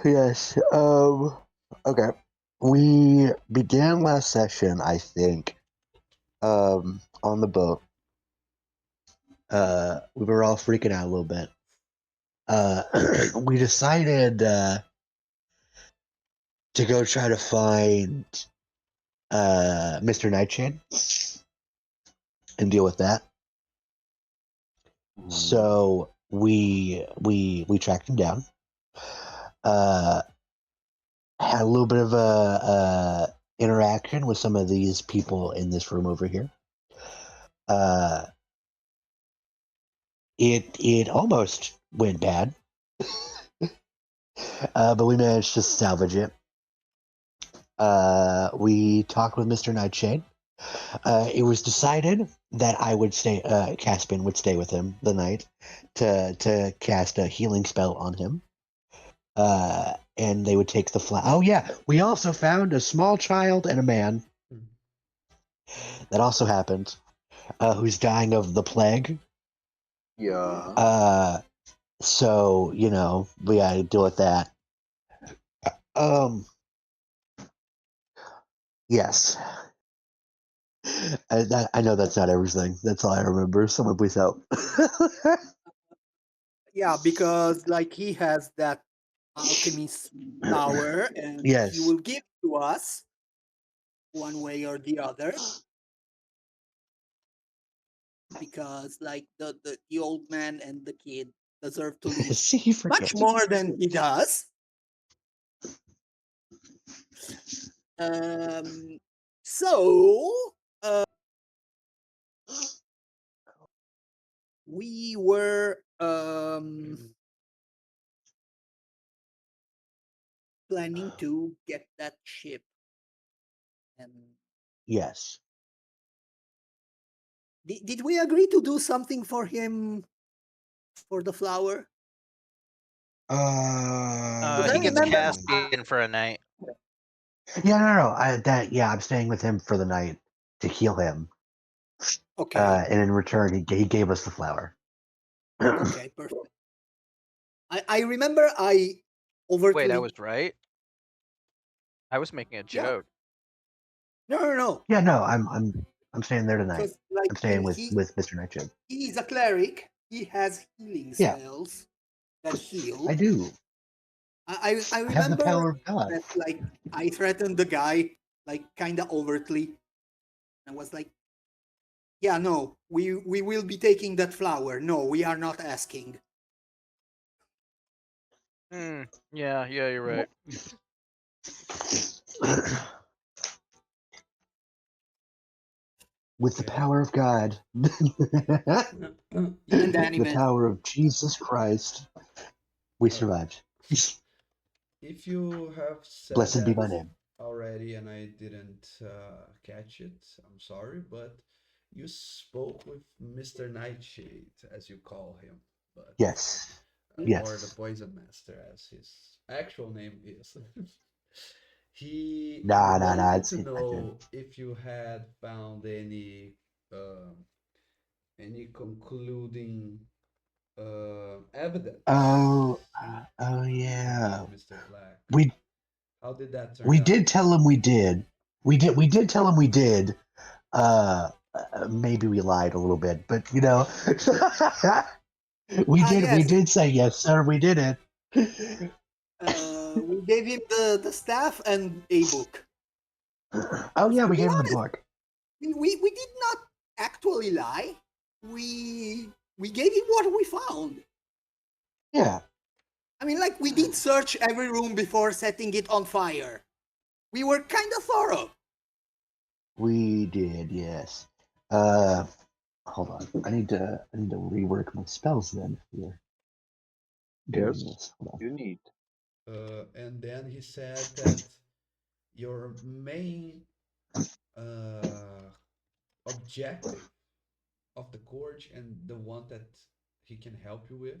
Yes. Okay. We began last session, I think, on the boat. We were all freaking out a little bit. We decided to go try to find Mr. Nightshade and deal with that. So we tracked him down. Had a little bit of a interaction with some of these people in this room over here. Uh, it almost went bad, but we managed to salvage it. We talked with Mr. Nightshade. It was decided that I would stay. Caspian would stay with him the night to cast a healing spell on him. And they would take the flat. Oh yeah, we also found a small child and a man. That also happened. Who's dying of the plague? Yeah. So we gotta deal with that. Yes. I know that's not everything. That's all I remember. Someone please help. Yeah, because like he has that alchemist power, and he Yes. will give to us one way or the other. Because like the old man and the kid deserve to live See, he much forgets. more than he does. So we were planning to get that ship, and Yes. did we agree to do something for him for the flower? Because I He gets remember Caspian for a night. Yeah, no. Yeah, I'm staying with him for the night to heal him. Okay. And in return, he gave us the flower. Okay, perfect. I remember I overtly. Wait, I was right. I was making a Yeah. joke. No. Yeah, no, I'm staying there tonight. Because like I'm staying with he Mr. Nightshade. he is a cleric. He has healing Yeah. spells that heal. I do. I I have the remember power of God. that like I threatened the guy like kind of overtly. I was like, yeah, no, we will be taking that flower. No, we are not asking. Yeah, you're right. With the power of God. And then The power of Jesus Christ. We survived. If you have said Blessed be that my name. already and I didn't catch it, I'm sorry, but you spoke with Mr. Nightshade, as you call him, but Yes. or the Yes. Poison Master, as his actual name is. He Nah, wanted it's to legend. know if you had found any concluding evidence. Oh yeah. Mr. Black. We How did that turn we out? did tell him we did. We did tell him we did. Maybe we lied a little bit, but we yes, did say yes, sir, we did it. we gave him the staff and a book. Oh yeah, To we be gave him the honest, book. we did not actually lie. We gave him what we found. Yeah. I mean, like we did search every room before setting it on fire. We were kind of thorough. We did, yes. Hold on. I need to rework my spells then here. Yes, you need. And then he said that your main objective of the court and the one that he can help you with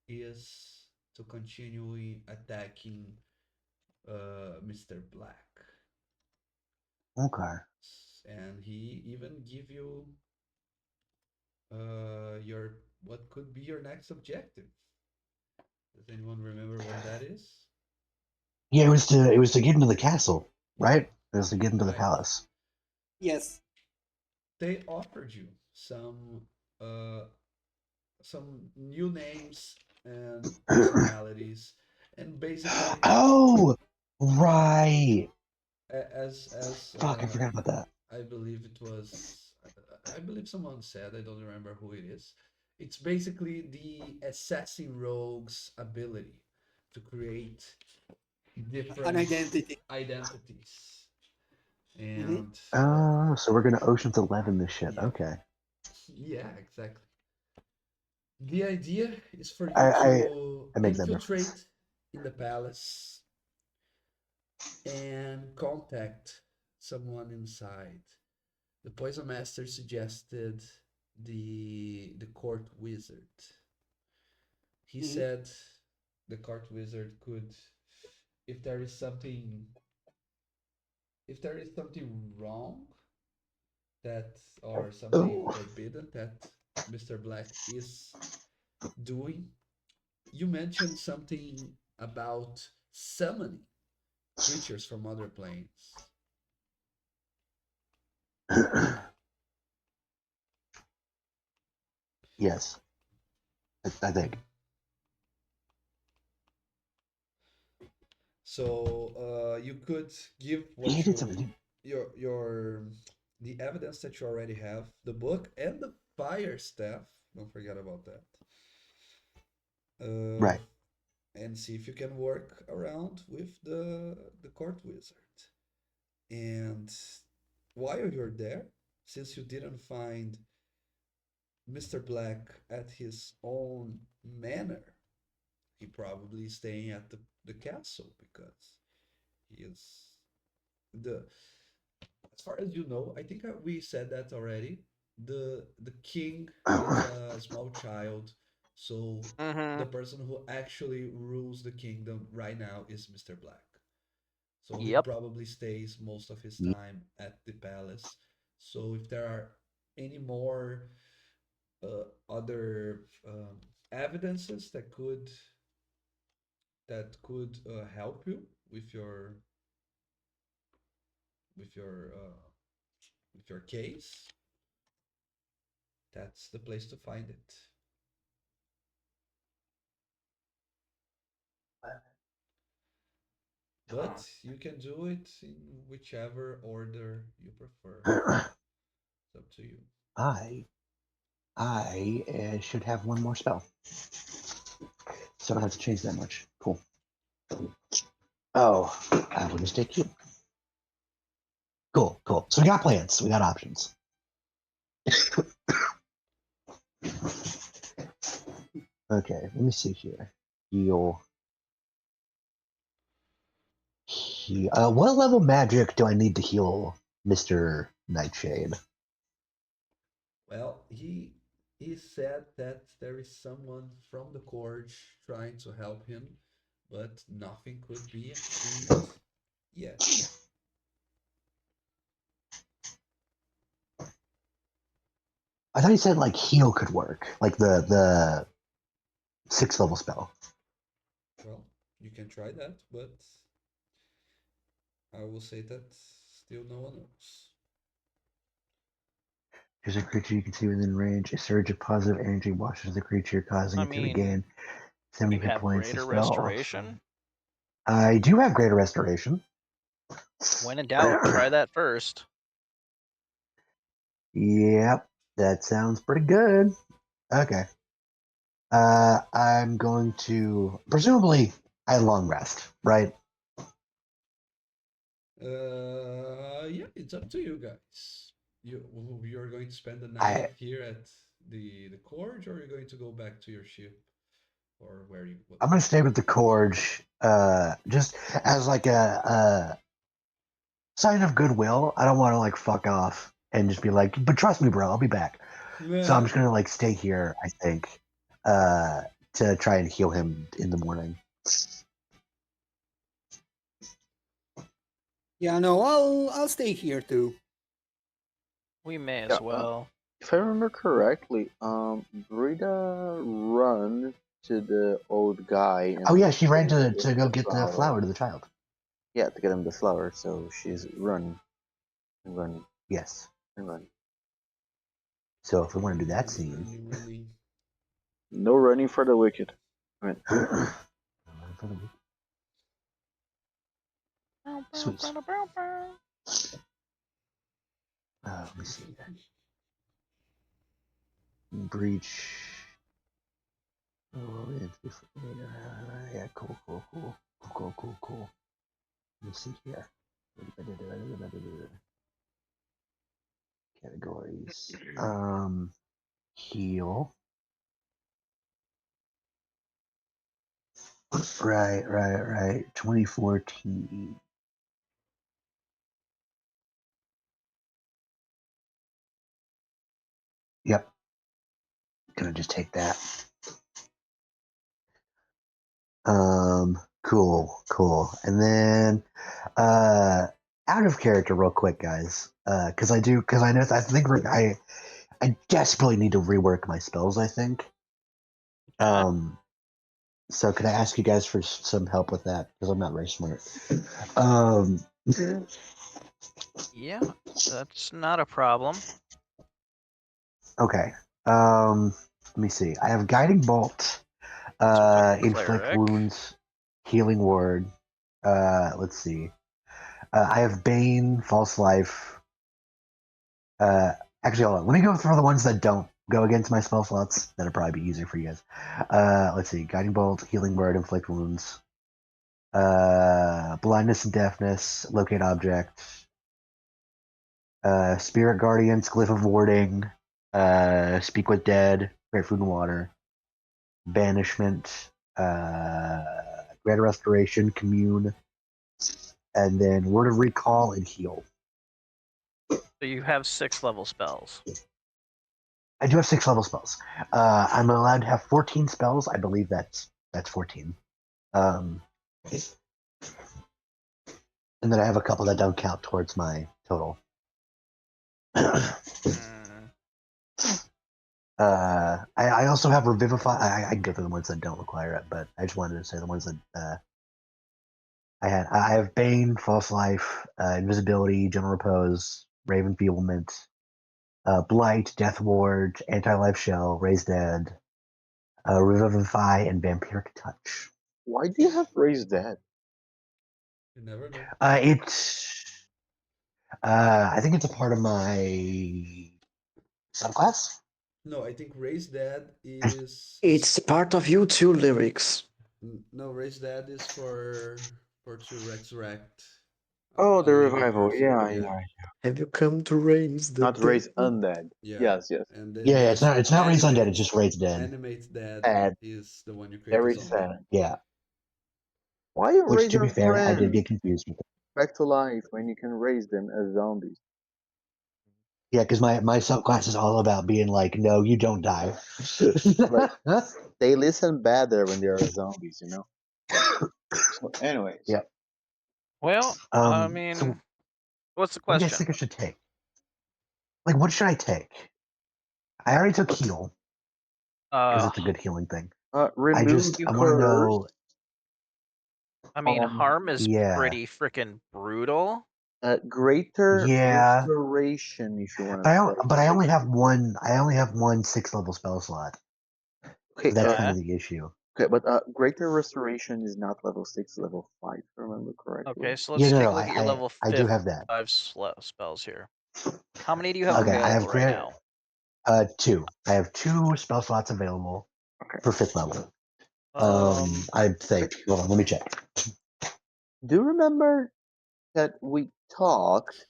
is to continue attacking Mr. Black. Okay. And he even give you your what could be your next objective. Does anyone remember what that is? Yeah, it was to get into the castle, right? It was to get into the Right. palace. Yes. They offered you uh, some new names and personalities, and basically, Oh, right. as Fuck, I forgot about that. I believe it was, I believe someone said, I don't remember who it is. It's basically the assassin rogue's ability to create An different identity. identities. Hmm. And Oh, so we're gonna Ocean's 11 this shit. yeah, Okay. yeah, exactly. The idea is for I you I, to I make that reference. infiltrate in the palace and contact someone inside. The poison master suggested the court wizard. He Hmm. said the court wizard could, if there is something, if there is something wrong that, or something Oh, forbidden that Mr. Black is doing. You mentioned something about summoning creatures from other planes. yes, I think So you could give he what did something. your the evidence that you already have, the book and the fire staff. Don't forget about that. Uh, Right. and see if you can work around with the court wizard. And while you're there, since you didn't find Mr. Black at his own manor, he probably is staying at the castle because he is the, as far as you know, I think we said that already. The king is a small child, so the Mm-hmm. person who actually rules the kingdom right now is Mr. Black. So he Yep. probably stays most of his time at the palace. So if there are any more other evidences that could help you with with your uh, with your case, that's the place to find it. But you can do it in whichever order you prefer. It's up to you. I should have one more spell, so I don't have to change that much. Cool. Oh, I will just take you. Cool, cool. So we got plans. We got options. Okay, let me see here. Heal. What level magic do I need to heal Mr. Nightshade? Well, he said that there is someone from the court trying to help him, but nothing could be achieved yet. I thought you said like heal could work, like the 6th level spell. Well, you can try that, but I will say that still no one knows. There's a creature you can see within range. A surge of positive energy washes the creature, causing I it to mean, regain 70 you hit have points. The greater spell restoration. I do have greater restoration. When in doubt, try that first. Yep, that sounds pretty good. Okay. I'm going to presumably I long rest, right? Yeah, it's up to you guys. You're going to spend the I night here at the court, or you're going to go back to your ship, or where you I'm where gonna you stay going? with the Corge, just as like a sign of goodwill. I don't want to like fuck off and just be like, but trust me, bro, I'll be back. So I'm Yeah. just gonna like stay here. I think uh, to try and heal him in the morning. Yeah, no, I'll stay here too. We may Yeah, as well. if I remember correctly, Brita run to the old guy and Oh yeah, she ran say to it's go the get the flower. flower to the child. Yeah, to get him the flower. So she's running and running Yes. and running. So if we want to do that Running, scene, running, running. No running for the wicked. I mean, sweet. Let me see. Breach. Oh, yeah, cool. Let me see here. Categories. Heal. Right. 2014. Yep. Gonna just take that. Cool. And then, out of character, real quick, guys. Because I desperately need to rework my spells. I think. So could I ask you guys for some help with that? Because I'm not very smart. Yeah, that's not a problem. Okay. Let me see. I have guiding bolt. Switch up to Inflict cleric. wounds, healing word. Let's see. I have bane, false life. Actually, hold on. Let me go for the ones that don't go against my spell slots. That'll probably be easier for you guys. Let's see. Guiding bolt, healing word, inflict wounds. Blindness and deafness, locate object. Spirit guardians, glyph of warding. Speak with dead, great food and water. Banishment, greater restoration, commune, and then word of recall and heal. So you have 6 level spells. I do have 6 level spells. I'm allowed to have 14 spells. I believe that's 14. And then I have a couple that don't count towards my total. I also have revivify. I can go through the ones that don't require it, but I just wanted to say the ones that I had. I have Bane, False Life, Invisibility, General Repose, Raven Enfeeblement, Blight, Death Ward, Anti-Life Shell, Raise Dead, Revivify, and Vampiric Touch. why do you have raised that? You never know. I think it's a part of my subclass. No, I think Raise Dead Just- is. It's part of you too lyrics. No, Raise Dead is for to resurrect. Oh, A the living revival. person. Yeah. Have you come to raise the Not raise dead? undead. Yeah. Yes. And then Yeah, there's it's not Raise Undead. Animate. It's just Raise Dead. Animate Dead Sad. is the one you create a Very zombie. sad. Yeah. Why you Which, raise to be your fair, I did friends get confused with it. back to life when you can raise them as zombies? Yeah, because my subclass is all about being like, no, you don't die. They listen better when they are zombies, you know. So, anyways, Yeah. Well, I So mean, what's the what do you guys question? think I should take? Like, what should I take? I already took heal because it's a good healing thing. remove the I want to curse. know. I mean, on harm is Yeah. pretty freaking brutal. greater Yeah. restoration if you want to. But I only have one. I only have one 6-level spell slot. Okay, So that's Okay. kind of the issue. okay, but greater restoration is not level 6, level 5, if I remember correctly. Okay, so let's Yeah, take no, a look at your level I do have that. 5 spells here. How many do you have Okay, I have available right now? 2. I have 2 spell slots available Okay. for 5th level. Um, I think. Hold on, let me check. Do you remember that we talked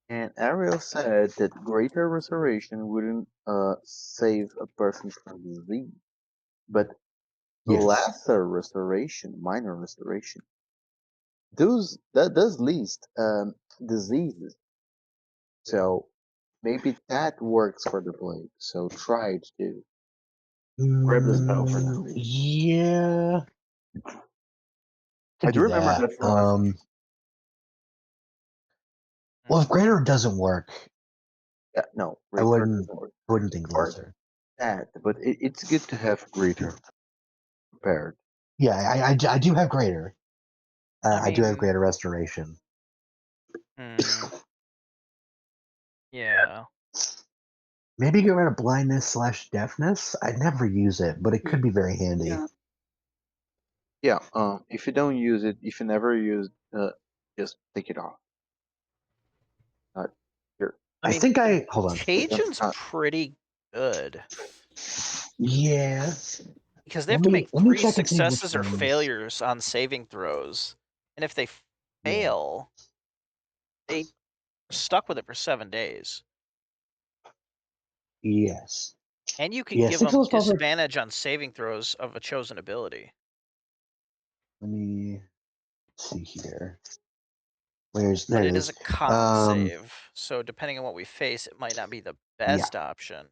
and Ariel said that greater restoration wouldn't save a person from disease, but Yes. lesser restoration, minor restoration, that does list diseases. So maybe that works for the blade. So try it too. Grab the spell for that. Yeah. I do remember that from Well, if greater doesn't work, yeah, no, I greater wouldn't doesn't work. think Or lesser. that, but it's good to have greater prepared. Yeah, I do have greater. I do have mean- greater restoration. Yeah. Maybe get rid of blindness / deafness. I'd never use it, but it could be very handy. Yeah. Yeah. If you don't use it, if you never use, just take it off. Here. I mean, think I hold on. Contagions pretty good Yeah. because they Let have to me- make let me 3 check and see which successes or ones. failures on saving throws, and if they fail, they are stuck with it for 7 days. Yes. And you can Yeah, give 6 of them those spells are- disadvantage on saving throws of a chosen ability. Let me see here. There But it it is is. a con save, so depending on what we face, it might not be the best option.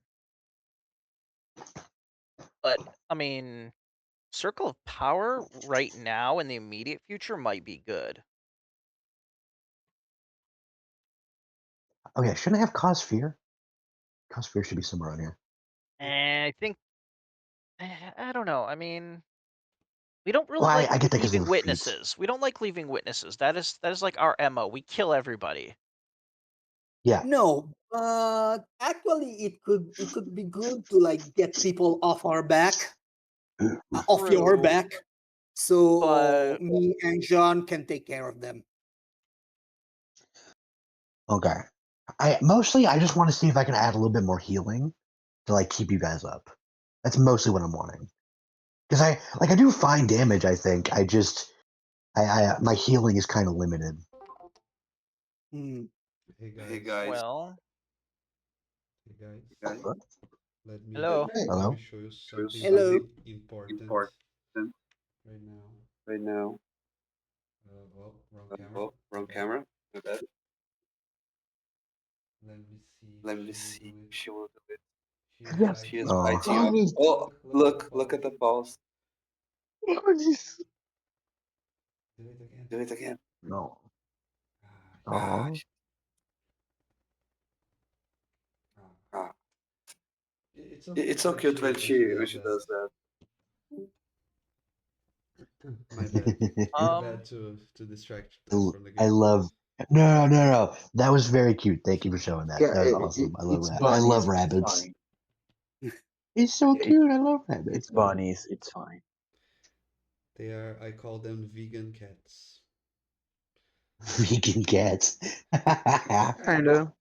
But, I mean, Circle of Power right now in the immediate future might be good. Okay, shouldn't I have Cause Fear? Cause Fear should be somewhere on here. And I think, I don't know. I mean, we don't really Well, like I get that 'cause of leaving the feet. witnesses. We don't like leaving witnesses. That is like our MO. We kill everybody. Yeah. No, actually, it could be good to like get people off our back, off your True. back, so But- me and John can take care of them. Okay. I just want to see if I can add a little bit more healing to like keep you guys up. That's mostly what I'm wanting. Because I do fine damage, I think. I just my healing is kind of limited. Hey guys. Well, Hey guys. Let me hello. Hello? let me show you something Hello. really important right now. Well, wrong camera. My bad. Let me see if she will do it. She is biting up. Oh, look at the balls. Do it again. No. Ah, Oh. sh- ah. It's so cute when she does that. My bad. My bad to distract us from the game. I love. No. That was very cute. Thank you for showing that. Yeah, That was awesome. I love it's that. I bunnies, love it's rabbits. fine. It's so cute. I love rabbits. It's bunnies. It's fine. I call them vegan cats. Vegan cats. Kinda.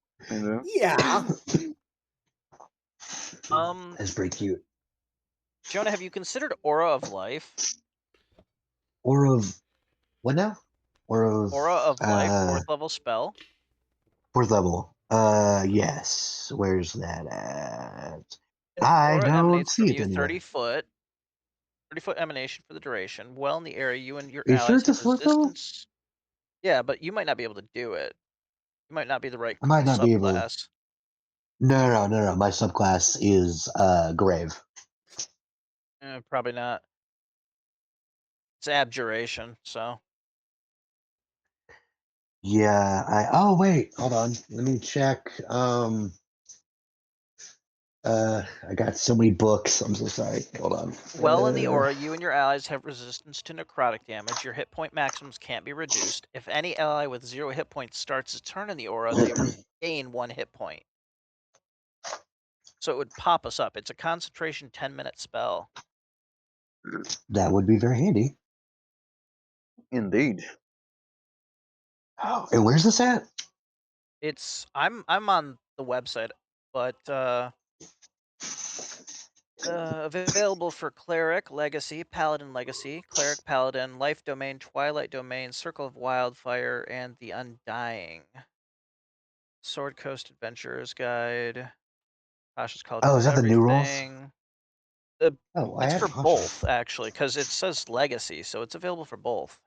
Yeah. That's pretty cute. Jonah, have you considered Aura of Life? Or of what now? Aura of Life, 4th level spell. 4th level. Yes. Where's that at? An I aura don't emanates see from it you anywhere. 30 foot emanation for the duration. Well in the area, you and your Are you sure allies it's a have 4th level? resistance. Yeah, but you might not be able to do it. You might not be the right I might not be able to. subclass. No. My subclass is grave. Probably not. It's abjuration, so. Yeah, oh wait, hold on. Let me check. I got so many books. I'm so sorry. Hold on. Well in the aura, you and your allies have resistance to necrotic damage. Your hit point maximums can't be reduced. If any ally with 0 hit points starts a turn in the aura, they gain 1 hit point. So it would pop us up. It's a concentration 10-minute spell. That would be very handy. Indeed. Oh, and where's this at? It's I'm on the website, but available for Cleric, Legacy, Paladin Legacy, Cleric, Paladin, Life Domain, Twilight Domain, Circle of Wildfire, and the Undying. Sword Coast Adventurer's Guide, Cautious Culture Oh, of is that the new rules? Everything. Oh, I It's have for cautious. both, actually, because it says Legacy, so it's available for both.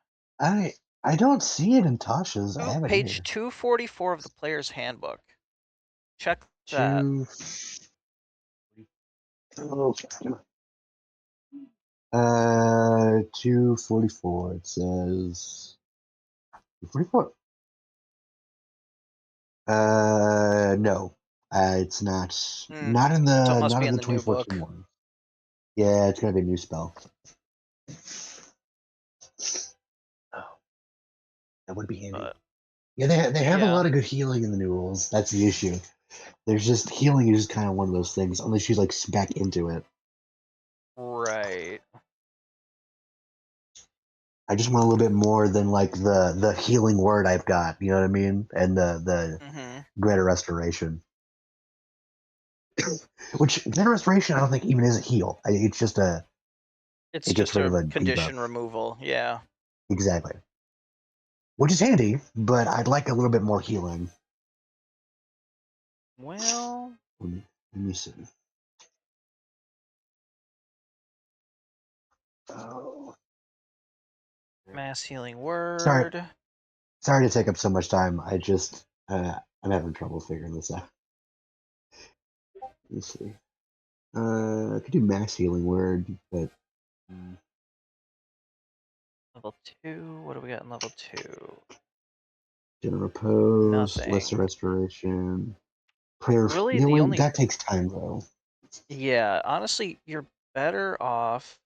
I don't see it in Tasha's. I have it Page here. 244 of the Player's Handbook. Check that. Okay. 244. It says 244. No. It's not. Not in the. So it must not be in in the the new 2014 book. one. Yeah, it's gonna be a new spell. Oh. That would be handy. But Yeah, they have a yeah, lot of good healing in the new rules. That's the issue. There's just healing is just kind of one of those things, unless you like spec into it. right. I just want a little bit more than like the healing word I've got. You know what I mean? And the Mm-hmm. greater restoration. Which greater restoration, I don't think even is a heal. It's just It's it gets just rid of a a debuff. condition removal. Yeah. Exactly. Which is handy, but I'd like a little bit more healing. Well, Let me see. Oh, mass healing sorry, word. sorry to take up so much time. I'm having trouble figuring this out. Let me see. I could do mass healing word, but Level 2. What do we got in level 2? general repose, Nothing. lesser restoration, prayer. Really, You know the what? only That takes time though. yeah, honestly, you're better off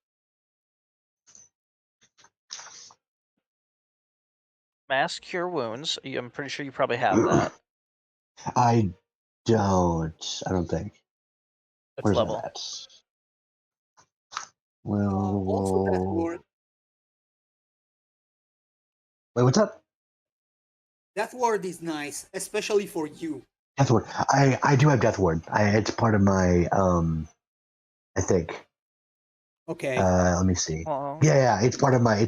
mass cure wounds. I'm pretty sure you probably have that. I don't. I don't think. It's Where's that level. at? Well, Also, that word wait, what's up? is nice, especially for you. Death ward. I do have death ward. It's part of my I think. Okay. Let me see. Well, Yeah, it's part of my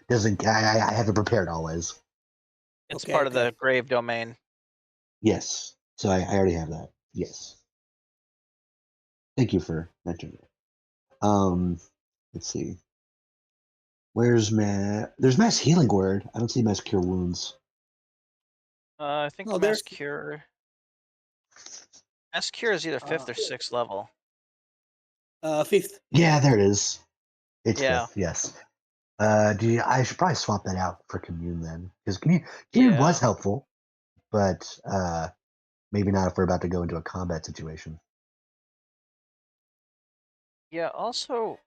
doesn't I have it prepared always. it's Okay, part of okay. the grave domain. Yes. So I already have that. Yes. Thank you for mentioning it. Let's see. Where's there's mass healing word. I don't see mass cure wounds. I think No, mass there's cure. Mass cure is either 5th uh, or 6th level. 5th. Yeah, there it is. It's Yeah. fifth, yes. I should probably swap that out for commune then. Because commune was Yeah. helpful, but maybe not if we're about to go into a combat situation. Yeah, also.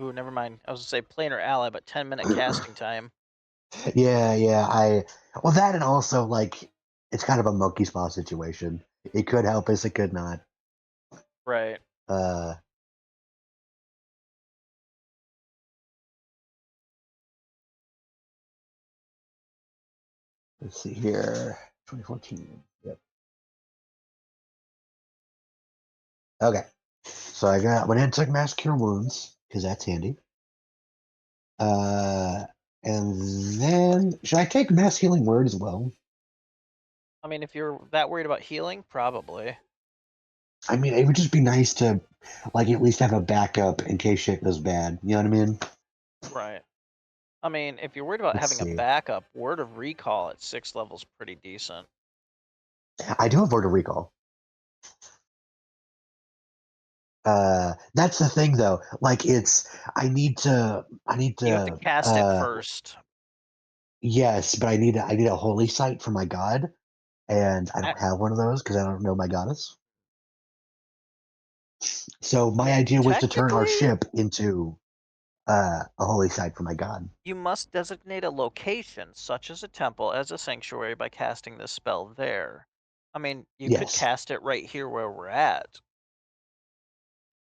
Ooh, never mind. I was gonna say planar ally, but 10-minute casting time. Yeah. Well, that and also like it's kind of a monkey spa situation. It could help us, it could not. Right. Uh, let's see here. 2014. Yep. Okay. So went ahead and took mass cure wounds because that's handy. And then should I take mass healing word as well? I mean, if you're that worried about healing, probably. I mean, it would just be nice to like at least have a backup in case shit goes bad. You know what I mean? Right. I mean, if you're worried about Let's having a see. backup, word of recall at 6th level is pretty decent. I do have word of recall. That's the thing though. Like I need to You have to cast it uh first. yes, but I need a holy site for my god, and I I don't have one of those because I don't know my goddess. So my mean, idea was to turn our technically, ship into a holy site for my god. you must designate a location, such as a temple, as a sanctuary by casting this spell there. I mean, you could Yes. cast it right here where we're at.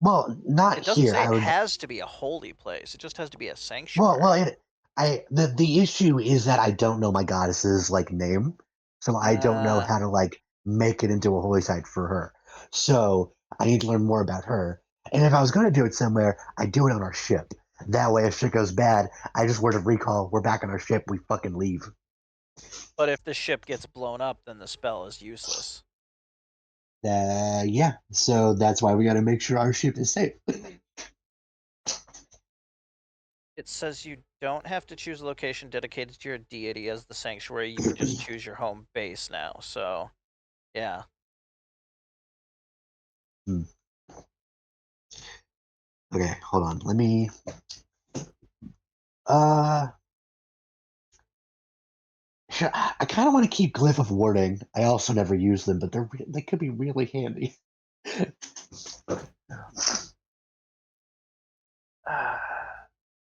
Well, not It doesn't here. say I it would. has to be a holy place. It just has to be a Well, sanctuary. the issue is that I don't know my goddess's like name, so I don't know Uh, how to like make it into a holy site for her. So I need to learn more about her. And if I was going to do it somewhere, I do it on our ship. That way, if shit goes bad, I just word of recall. We're back on our ship. We fucking leave. but if the ship gets blown up, then the spell is useless. Yeah. So that's why we got to make sure our ship is safe. It says you don't have to choose a location dedicated to your deity as the sanctuary. You can just choose your home base now. So, yeah. Hmm. Okay, hold on. Let me. Uh, sure, I kind of want to keep glyph of warding. I also never use them, but they could be really handy.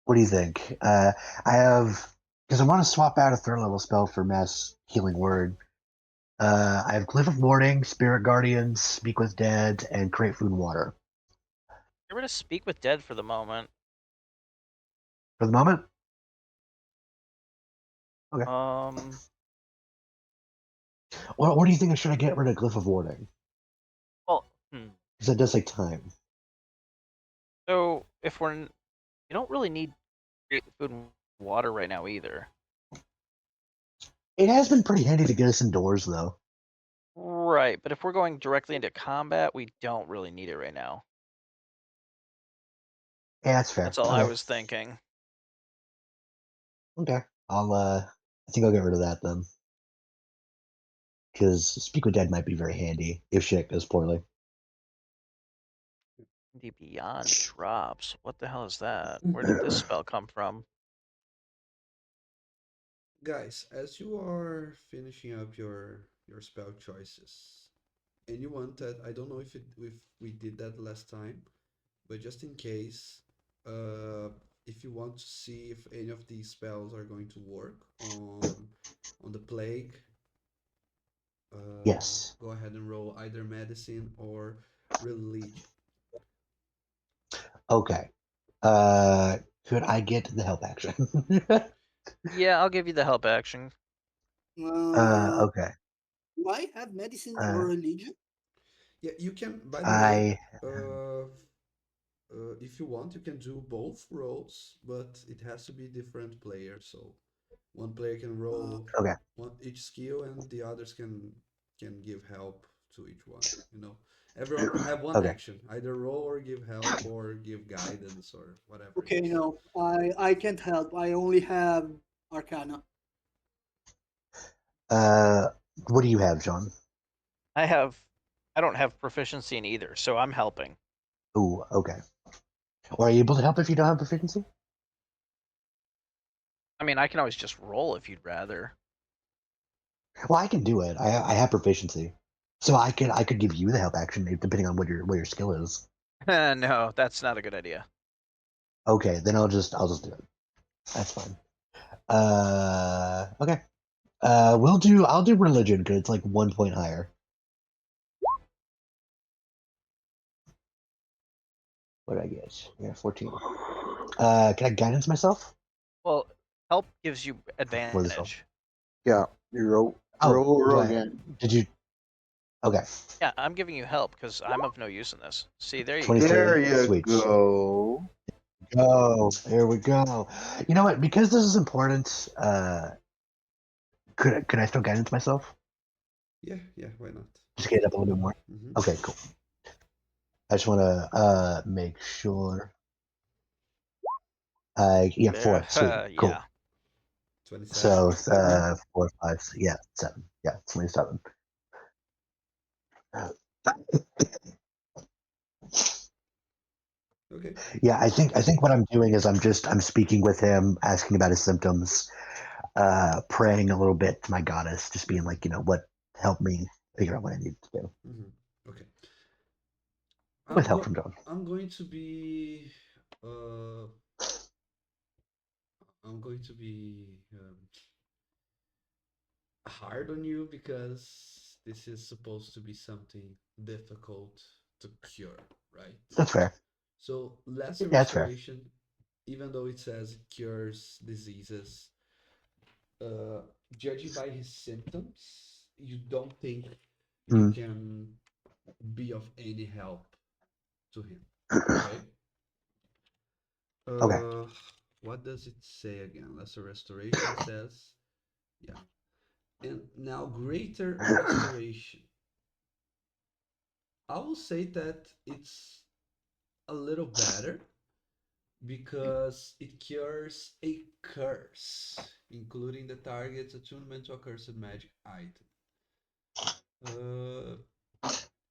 What do you think? I have because I want to swap out a third level spell for mass healing word. I have Glyph of Warning, Spirit Guardians, Speak with Dead, and Create Food and Water. Get rid of Speak with Dead for the moment. For the moment? Okay. What do you think? Should I get rid of Glyph of Warning? Well, Because that does take time. so if you don't really need food and water right now either. It has been pretty handy to get us indoors, though. Right, but if we're going directly into combat, we don't really need it right now. Yeah, that's fair. That's all I was thinking. Okay. I think I'll get rid of that then. Because Speak with Dead might be very handy if shit goes poorly. The Beyond drops. What the hell is that? Where did this spell come from? Guys, as you are finishing up your spell choices, anyone that I don't know if we did that last time, but just in case, if you want to see if any of these spells are going to work on the plague, Yes. go ahead and roll either medicine or religion. Okay. Could I get the help action? Yeah, I'll give you the help action. Okay. Do I have medicine Uh, or religion? Yeah, you can. By the way, I if you want, you can do both rolls, but it has to be different players. So one player can roll okay. each skill, and the others can give help to each one. You know, everyone can have one Okay. action, either roll or give help or give guidance or whatever it Okay, is. no, I can't help. I only have Arcana. What do you have, John? I don't have proficiency in either, so I'm helping. Ooh, okay. Or are you able to help if you don't have proficiency? I mean, I can always just roll if you'd rather. Well, I can do it. I have proficiency, so I could give you the help action depending on what your skill is. No, that's not a good idea. Okay, then I'll just do it. That's fine. Okay. I'll do religion because it's like 1 point higher. What did I get? Yeah, 14. Can I guidance myself Well, help gives you for this roll? advantage. Yeah, you roll, Oh, roll again. did you? Okay. Yeah, I'm giving you help because I'm of no use in this. See, there you 23. go. There you Sweet. go. Go. There we go. You know what? Because this is important, could I still guidance myself? Yeah, why not? Just get it up a little bit more. Mm-hmm. Okay, cool. I just want to make sure. Yeah, 4. Sweet. Cool. Yeah. 27. So 4, 5, 6, yeah, 7. Yeah, 27. Okay. Yeah, I think what I'm doing is I'm speaking with him, asking about his symptoms, praying a little bit to my goddess, just being like, what help me figure out what I need to do. Mm-hmm. Okay. With help from John. I'm going to be uh I'm going to be hard on you because this is supposed to be something difficult to cure, right? That's fair. So lesser Yeah, that's fair. restoration, even though it says it cures diseases, judging by his symptoms, you don't think you Mm. can be of any help to him. Okay. Okay. What does it say again? Lesser restoration says, yeah. And now greater restoration. I will say that it's a little better because it cures a curse, including the target's attunement to a cursed magic item. Uh,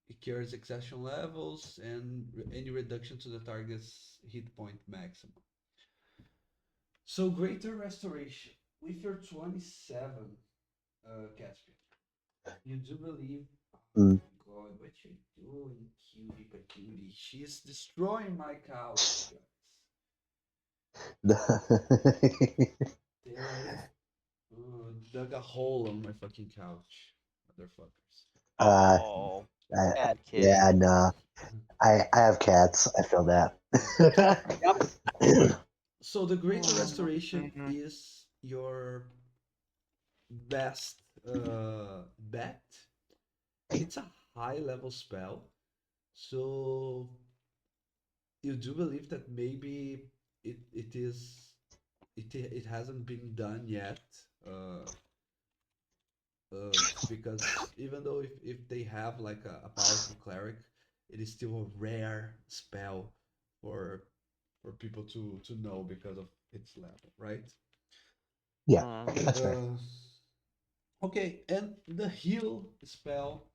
it cures exhaustion levels and any reduction to the target's hit point maximum. So greater restoration with your 27, Caspian. You do believe? Oh Mm. my God, what you doing, cutie patootie? She's destroying my couch, guys. Dug a hole on my fucking couch, motherfuckers. Uh, Oh, I, bad yeah, kitty. no. I have cats. I feel that. So the Greater Restoration Mhm. is your best bet. It's a high level spell, so you do believe that maybe it hasn't been done yet. Uh, because even though if they have like a powerful cleric, it is still a rare spell for people to know because of its level, right? Yeah, Mm. that's fair. Okay, and the heal spell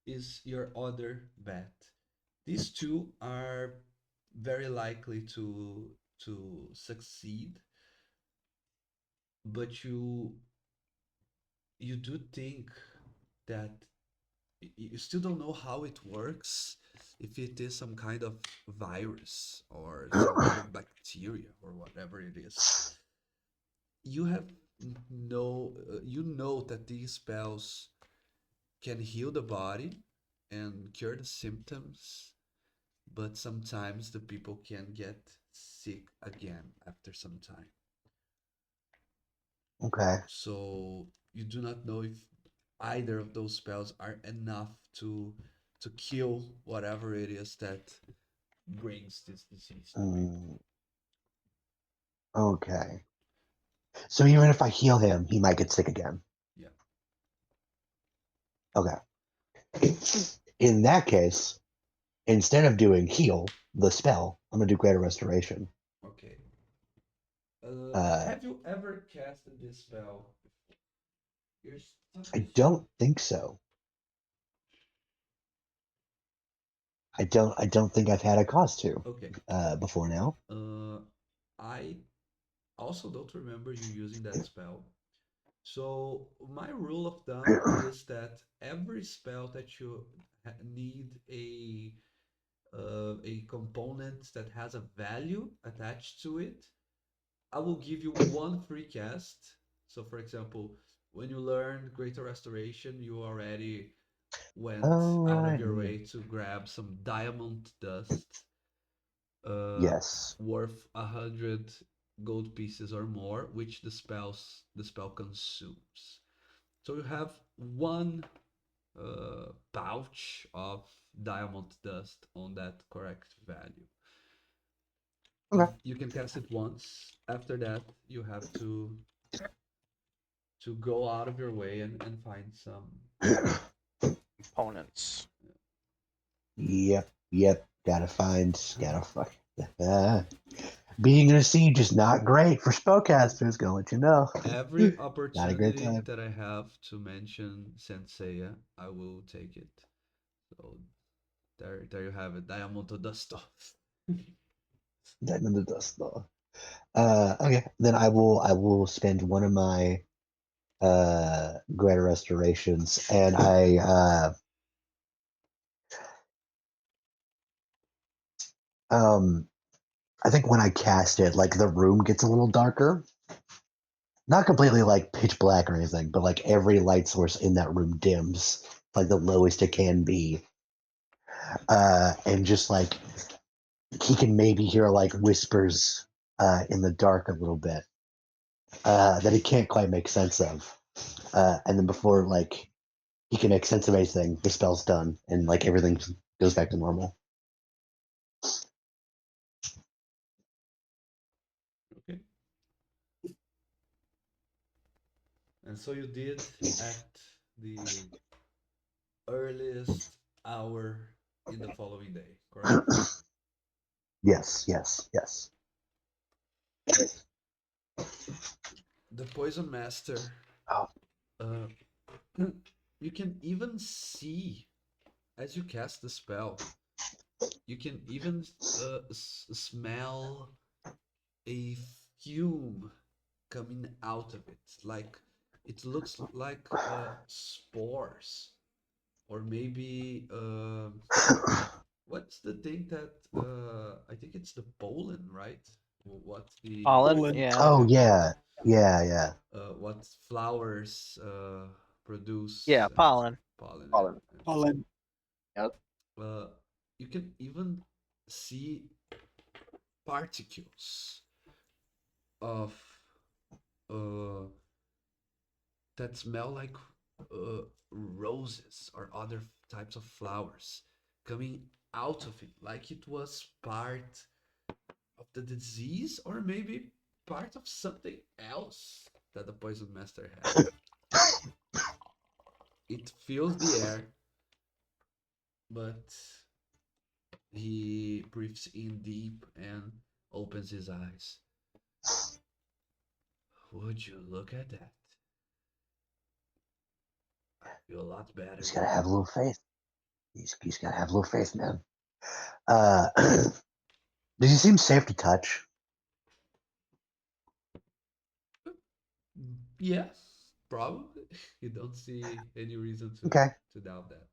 is your other bet. These two are very likely to succeed, but you do think that you still don't know how it works, if it is some kind of virus or some kind of bacteria or whatever it is. You have no you know that these spells can heal the body and cure the symptoms, but sometimes the people can get sick again after some time. Okay. So you do not know if either of those spells are enough to kill whatever it is that brings this disease to people. Mm, okay. So even if I heal him, he might get sick again. Yeah. Okay. In that case, instead of doing heal, the spell, I'm gonna do greater restoration. Okay. Uh, Have you ever casted this spell before? You're I supposed to. don't think so. I don't think I've had a cause to Okay. before now. I also don't remember you using that spell. So my rule of thumb is that every spell that you need a component that has a value attached to it, I will give you one free cast. So for example, when you learn Greater Restoration, you already went Oh out of right, your yeah. way to grab some diamond dust, uh, Yes. worth 100 gold pieces or more, which the spell consumes. So you have one pouch of diamond dust on that correct value. Okay. You can cast it once. After that, you have to go out of your way and find some. Components. Yep. Gotta fuck. Being in a siege is not great for spellcasters. Gonna let you know. Every Not a great opportunity time. that I have to mention Senseiya, I will take it. So there you have it. Diamond dust. Diamond the dust though. Okay, then I will spend one of my greater restorations, and um I think when I cast it, like the room gets a little darker. Not completely like pitch black or anything, but like every light source in that room dims, like the lowest it can be. And just like he can maybe hear like whispers in the dark a little bit that he can't quite make sense of. And then before like he can make sense of anything, the spell's done and like everything goes back to normal. Okay. And so you did at the earliest hour in the following day, correct? Yes. The Poison Master, Oh, uh, you can even see as you cast the spell, you can even smell a fume coming out of it. Like it looks like spores, or maybe what's the thing that I think it's the pollen, right? What the Pollen? Poland. Yeah. oh yeah, yeah. Yeah. what flowers produce. Yeah, pollen. Pollen. Pollen. Pollen. Yep. Uh, you can even see particles of uh, that smell like roses or other types of flowers coming out of it, like it was part of the disease or maybe part of something else that the poison master had. It fills the air, but he breathes in deep and opens his eyes. Would you look at that? I feel a lot better. He's gotta have a little faith. He's gotta have a little faith, man. Does he seem safe to touch? Yes, probably. You don't see any reason Okay. to doubt that.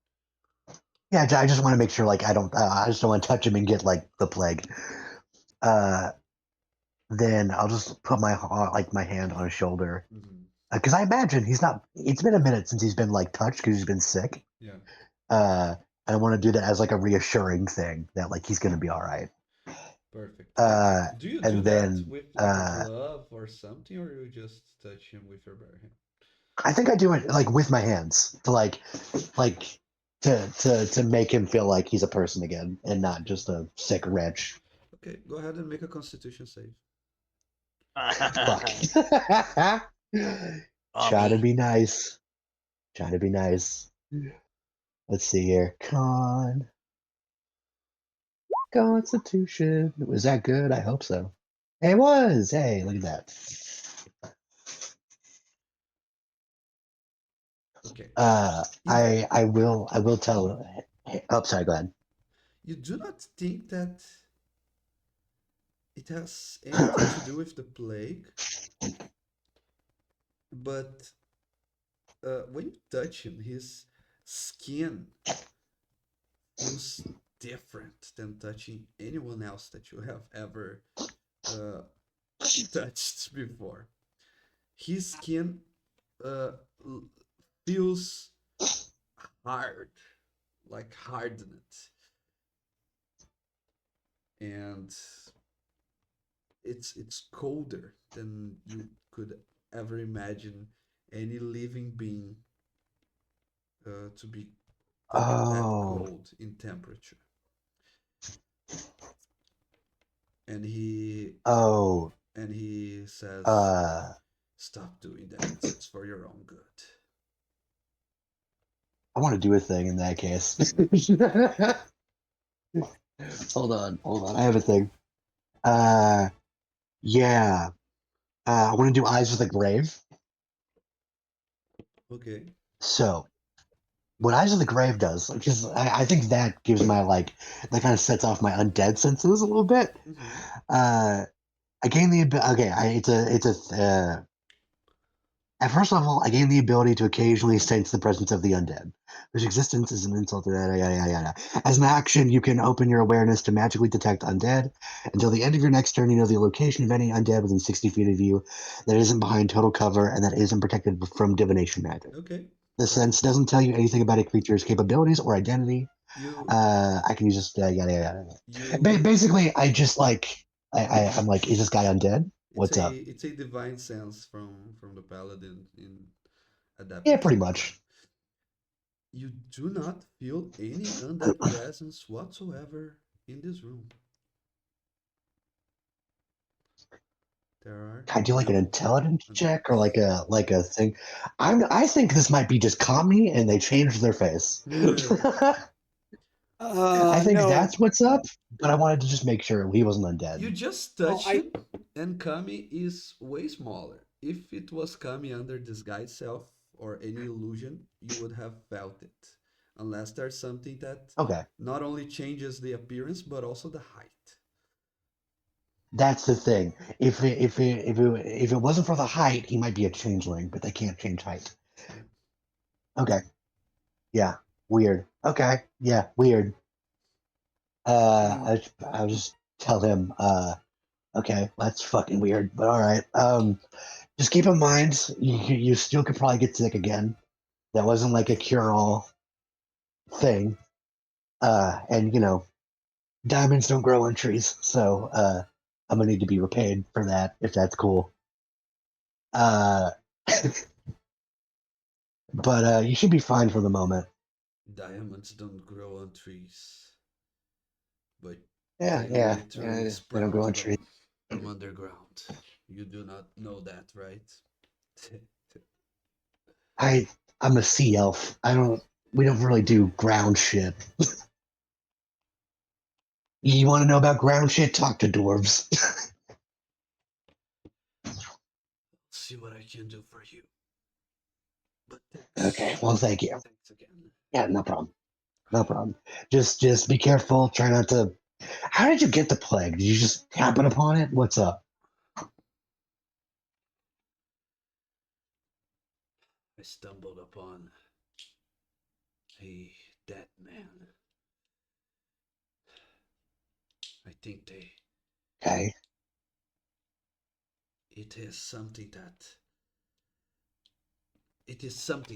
Yeah, I just want to make sure, like, I don't, I just don't want to touch him and get like the plague. Then I'll just put my like my hand on his shoulder because I imagine he's not. It's been a minute since he's been like touched because he's been sick. Yeah. I want to do that as like a reassuring thing that like he's gonna be all right. Perfect. Do you do And that then with like a glove or something, or you just touch him with your bare hand? I think I do it like with my hands to like to make him feel like he's a person again and not just a sick wretch. Okay, go ahead and make a Constitution save. Fuck. Try to be nice. Try to be nice. Let's see here. Constitution. Was that good? I hope so. It was. Hey, look at that. Okay. I will tell. Oh, sorry. Go ahead. You do not think that it has anything to do with the plague, but when you touch him, his skin feels different than touching anyone else that you have ever uh, touched before. His skin uh, feels hard, like hardened, and it's colder than you could ever imagine any living being to be that Oh. cold in temperature. And he Oh. and he says, "Stop doing that. It's for your own good." I want to do a thing in that case. Hold on. I have a thing. Yeah. I want to do Eyes of the Grave. Okay. So, what Eyes of the Grave does, because I think that gives my like that kind of sets off my undead senses a little bit. I gain the okay. It's a at first level, I gain the ability to occasionally sense the presence of the undead, whose existence is an insult to that. Yada, yada, yada. As an action, you can open your awareness to magically detect undead. Until the end of your next turn, you know the location of any undead within 60 feet of you that isn't behind total cover and that isn't protected from divination magic. Okay. The sense doesn't tell you anything about a creature's capabilities or identity. You I can use just yada, yada, yada. you Basically, I just like I'm like, is this guy undead? What's up? it's a divine sense from the paladin in Yeah, adapted pretty to much. you do not feel any undead presence whatsoever in this room. There are Can I do like an no intelligence check or undeads. like a thing? I think this might be just commie and they changed their face. I think No. that's what's up, but I wanted to just make sure he wasn't You undead. just Oh, touch him, and Kami is way smaller. If it was Kami under disguise self or any illusion, you would have felt it. Unless there's something that Okay, not only changes the appearance but also the height. that's the thing. If it wasn't for the height, he might be a changeling, but they can't change height. Yeah. Okay, yeah, weird. Okay, yeah, weird. mm, I'll just tell him. Okay, that's fucking weird, but all right. just keep in mind you still could probably get sick again. That wasn't like a cure all thing. And diamonds don't grow on trees, so I'm gonna need to be repaid for that if that's cool. Uh, but you should be fine for the moment. Diamonds don't grow on trees, but Yeah, they yeah, literally yeah. They don't grow sprout on trees. from underground. You do not know that, right? I I'm a sea elf. I don't. We don't really do ground shit. You want to know about ground shit? Talk to dwarves. See what I can do for you. But Okay. thanks. Well, thank you. Thanks again. Yeah, no problem. No problem. Just be careful. Try not to. How did you get the plague? Did you just happen upon it? What's up? I stumbled upon a dead man. I think Okay. it is something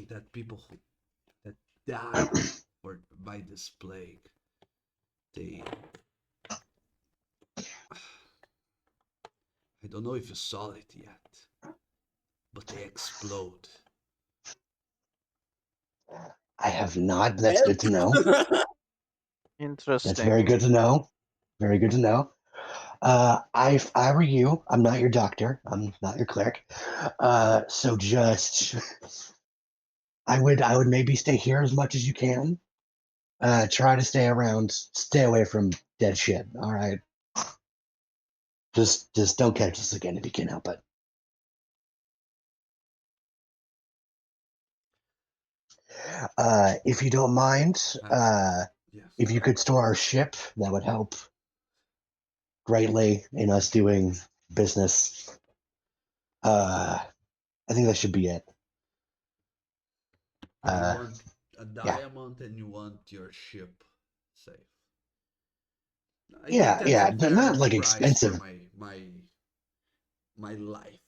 that people that die or by this plague, they I don't know if you saw it yet, but they explode. I have not. That's good to know. That's Interesting. very good to know. Very good to know. If I were you, I'm not your doctor. I'm not your cleric. So just, I would maybe stay here as much as you can. Try to stay around. Stay away from dead shit. All right. Just don't catch us again if you can help it. If you don't mind, Yes. if you could store our ship, that would help greatly in us doing business. I think that should be it. You want a Yeah, diamond and you want your ship safe. I think yeah, that's a yeah. Not fair like price for expensive. my life.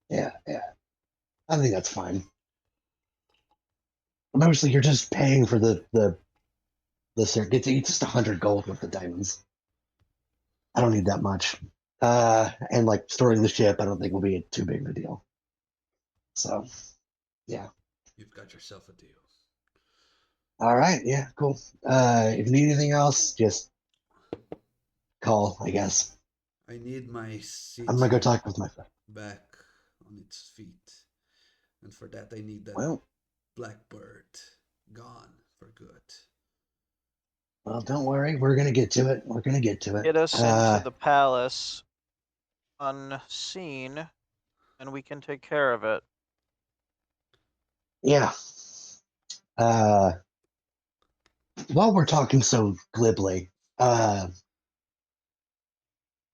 Yeah, yeah. I think that's fine. Mostly, you're just paying for the circuit. It's just 100 gold with the diamonds. I don't need that much. And like storing the ship, I don't think will be too big of a deal. So, yeah. You've got yourself a deal. All right. Yeah. Cool. If you need anything else, just call. I guess I need my I'm gonna go city talk with my friend. back on its feet. And for that, I need that Well, blackbird gone for good. well, don't worry. We're gonna get to it. We're gonna get to it. Get us into the palace unseen, and we can take care of it. Yeah. Uh, while we're talking so glibly,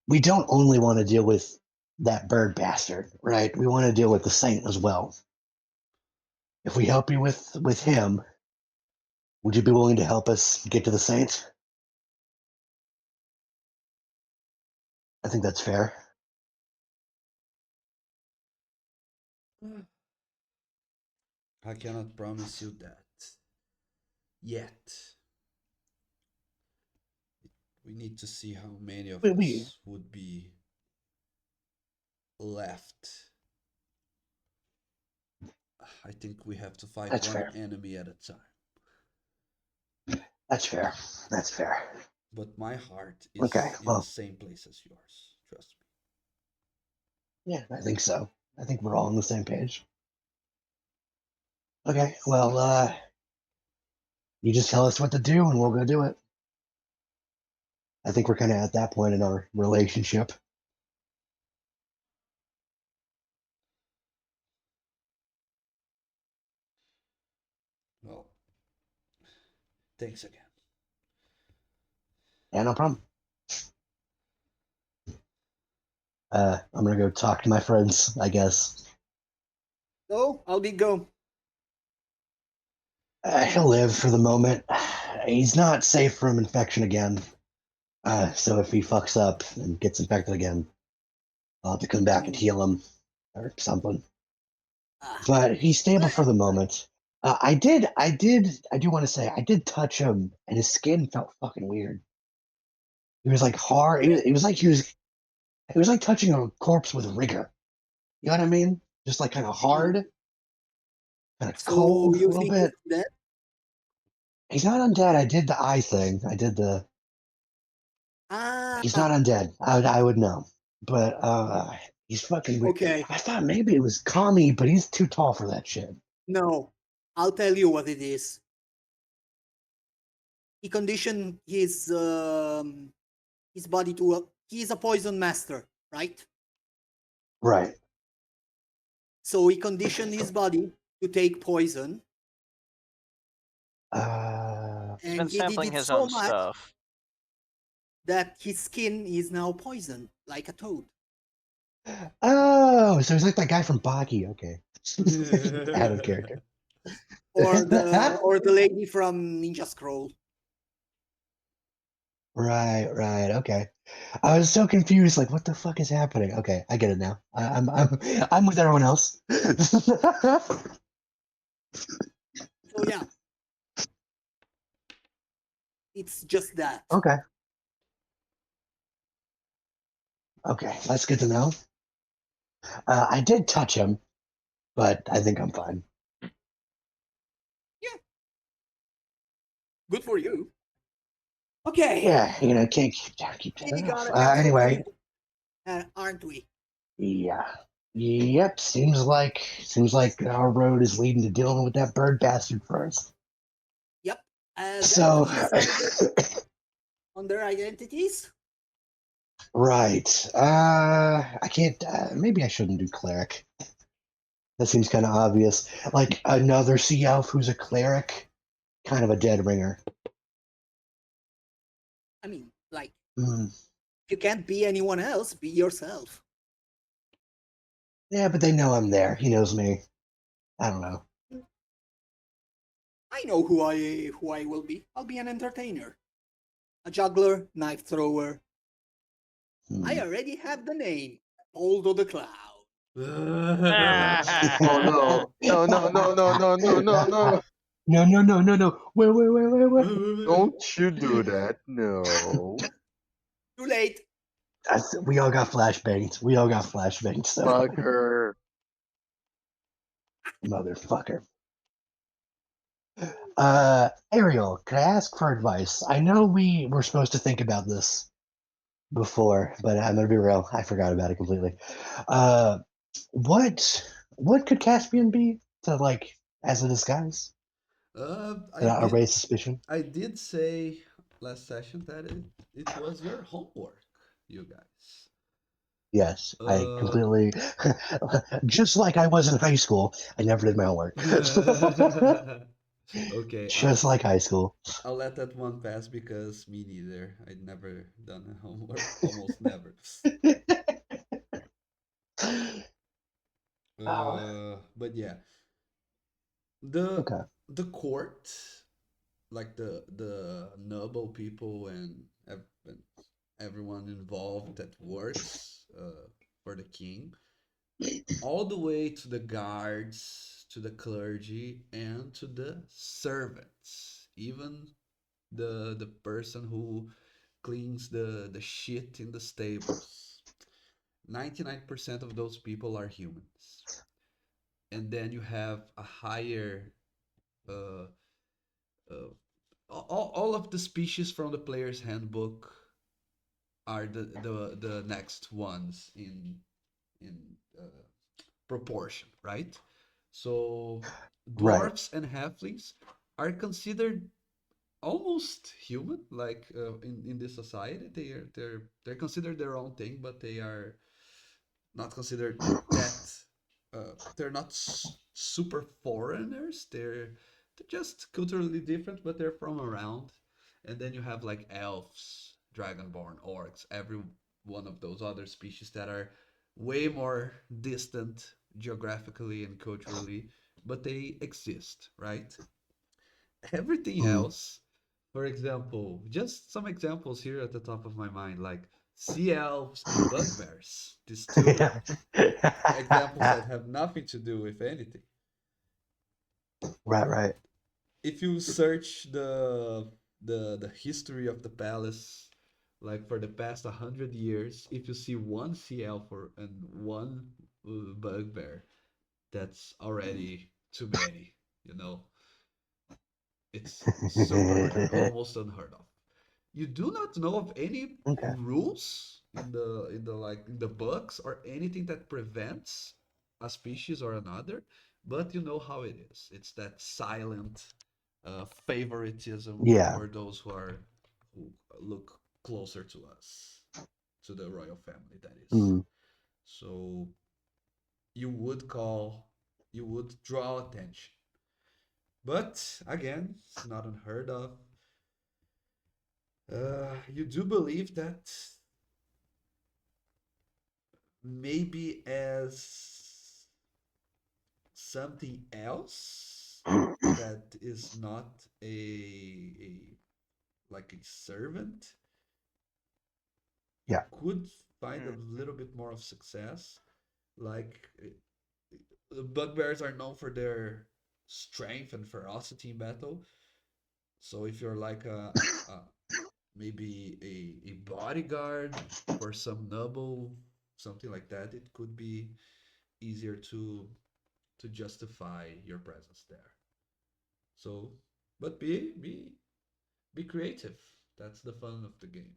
we don't only want to deal with that bird bastard, right? We want to deal with the saint as well. If we help you with him, would you be willing to help us get to the saint? I think that's fair. I cannot promise you that yet. We need to see how many of We us would be left. I think we have to fight that's one fair. enemy at a time. That's fair. That's fair. But my heart Okay. is in the Well, same place as yours. Trust me. yeah, I think so. I think we're all on the same page. Okay. Well, you just tell us what to do and we'll go do it. I think we're kind of at that point in our relationship. Well, thanks again. Yeah, no problem. I'm gonna go talk to my friends, I guess. So, how'd it go? He'll live for the moment. He's not safe from infection again. So if he fucks up and gets infected again, I'll have to come back and Mm. heal him or something. Ah, But he's stable for well, the moment. I do want to say I did touch him, and his skin felt fucking weird. He was like hard. It was like he was. It was like touching a corpse with rigor. You know what I mean? Just like kind of mm. hard, kind of So cold a you little think he's bit. dead? He's not undead. I did the eye thing. I did the. He's not Ah, undead. I would know, but he's fucking weird. okay. I thought maybe it was Kami, but he's too tall for that shit. No, I'll tell you what it is. He conditioned his body to he is a poison master, right? Right. So he conditioned his body to take poison, He's and been he did sampling it his so own much stuff. that his skin is now poisoned, like a toad. Oh, so he's like that guy from Baki. Okay. Out of character. Or the lady from Ninja Scroll. Right. Okay. I was so confused. Like, what the fuck is happening? Okay, I get it now. I'm with everyone else. So yeah, it's just that. Okay. Okay, that's good to know. I did touch him, but I think I'm fine. Yeah, good for you. Okay, Yeah, can't keep that we off. got a castle to Anyway, rebuild, aren't we? yeah, yep. Seems like our road is leading to dealing with that bird bastard first. Yep. Has So, anybody decided on their identities? right. I can't. Maybe I shouldn't do cleric. That seems kind of obvious. Like another sea elf who's a cleric, kind of a dead ringer. I mean, like, Mm. you can't be anyone else, be yourself. Yeah, but they know I'm there. He knows me. I don't know. I know who I will be. I'll be an entertainer. A juggler, knife thrower. I Hmm. already have the name. Poldo the Clown. Oh no. No, no, no, no, no, no, no, no. No. Wait. Don't you do that. No. Too late. We all got flashbangs. So, Fucker. motherfucker. Ariel, can I ask for advice? I know we were supposed to think about this before, but I'm gonna be real. I forgot about it completely. Uh, what could Caspian be to like as a disguise? I To did raise suspicion? I did say last session that it was your homework, you guys. Yes, I Uh, completely. Just like I was in high school, I never did my homework. okay, Just like high school. I'll let that one pass because me neither. I'd never done a homework, almost never. Oh, But yeah, the okay. the court, like the noble people and everyone involved that works for the king, all the way to the guards, to the clergy, and to the servants, even the person who cleans the shit in the stables. 99% of those people are humans. And then you have a higher uh, uh, all of the species from the player's handbook are the next ones in proportion, right? So Right. dwarfs and halflings are considered almost human, like in this society. They're considered their own thing, but they are not considered that. They're not super foreigners. They're just culturally different, but they're from around. And then you have like elves, dragonborn, orcs, every one of those other species that are way more distant geographically and culturally, but they exist, right? Everything Mm, else, for example, just some examples here at the top of my mind, like sea elves and bugbears. These two examples that have nothing to do with anything. Right, right. If you search the history of the palace, like for the past 100 years, if you see one sea elf and one bugbear, that's already too many. You know, it's super rare, almost unheard of. You do not know of any Okay. rules in the books or anything that prevents a species or another, but you know how it is. It's that silent favoritism Yeah. for those who look closer to us, to the royal family, that is. Mm. So you would call, you would draw attention. But again, it's not unheard of. You do believe that maybe as something else that is not a like a servant, you Yeah. could find a Hmm. little bit more of success. Like bugbears are known for their strength and ferocity in battle. So if you're like a maybe a bodyguard for some noble, something like that, it could be easier to justify your presence there. So, but be creative. That's the fun of the game.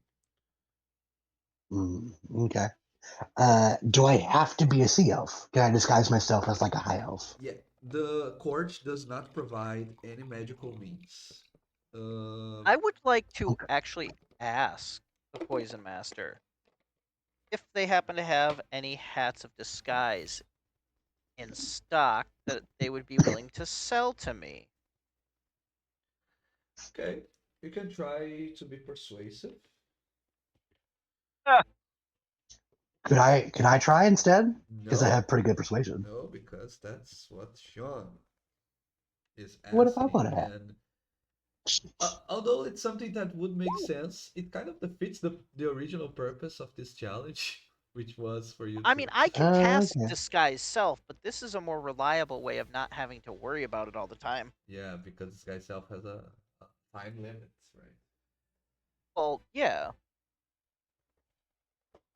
Mm. Okay. Do I have to be a sea elf? Can I disguise myself as like a high elf? Yeah, the court does not provide any magical means. Uh, I would like to Okay. actually ask the Poison Master if they happen to have any hats of disguise in stock that they would be willing to sell to me. okay, you can try to be persuasive. Ah. Could I try instead? Because I No, have pretty good persuasion. no, because that's what Sean is What if I asking, want to have? and although it's something that would make sense, it kind of defeats the original purpose of this challenge, which was for you I to. mean, I can cast Okay. disguise self, but this is a more reliable way of not having to worry about it all the time. Yeah, because this guy self has a time limit, right? Well, yeah.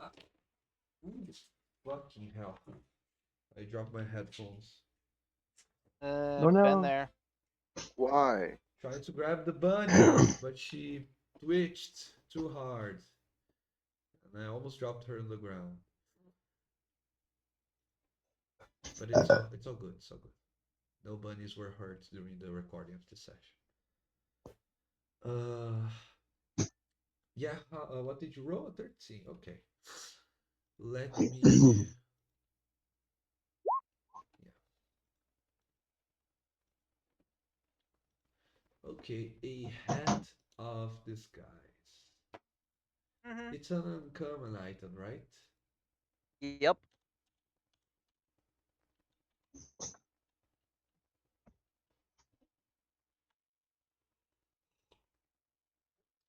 Ah, ooh, fucking hell! I dropped my headphones. Oh Been no. there. Why? Tried to grab the bunny, but she twitched too hard, and I almost dropped her on the ground. But it's all good. It's all good. No bunnies were hurt during the recording of this session. Uh, yeah. What did you roll? 13. Okay. Let me. Yeah. Okay. A hat of disguise. Hmm. It's an uncommon item, right? Yep.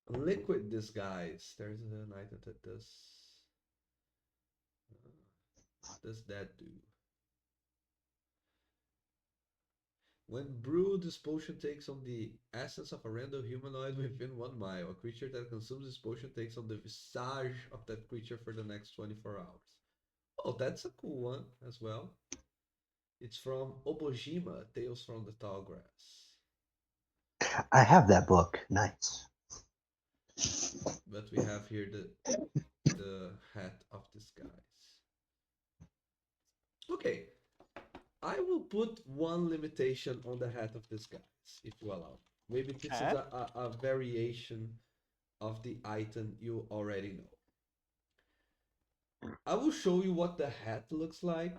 Liquid disguise. There's an item that does that do? When brewed, this potion takes on the essence of a random humanoid within 1 mile. A creature that consumes this potion takes on the visage of that creature for the next 24 hours. Oh, that's a cool one as well. It's from Obojima, Tales from the Tall Grass. I have that book. Nice. But we have here the hat of disguise. Okay, I will put one limitation on the hat of disguise, if you allow. Maybe this is Okay. a variation of the item you already know. I will show you what the hat looks like,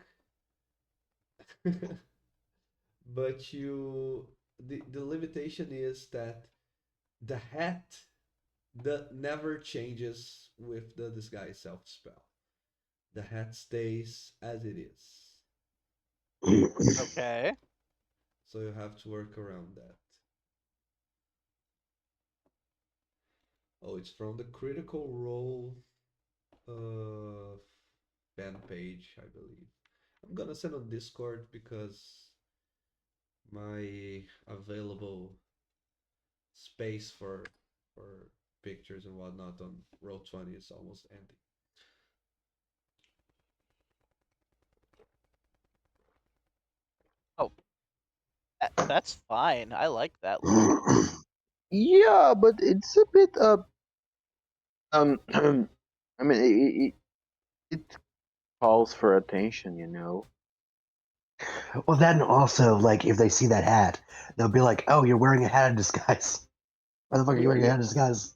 but the limitation is that the hat that never changes with the disguise self spell. The hat stays as it is. Okay. So you have to work around that. Oh, it's from the Critical Role uh, fan page, I believe. I'm gonna send on Discord because my available space for pictures and whatnot on Roll20 is almost ending. Oh, that's fine. I like that look. Yeah, but it's a bit I mean it calls for attention, you know. Well, then also, like, if they see that hat, they'll be like, "Oh, you're wearing a hat in disguise. Why the fuck are you Yeah, wearing a yeah. hat in disguise?"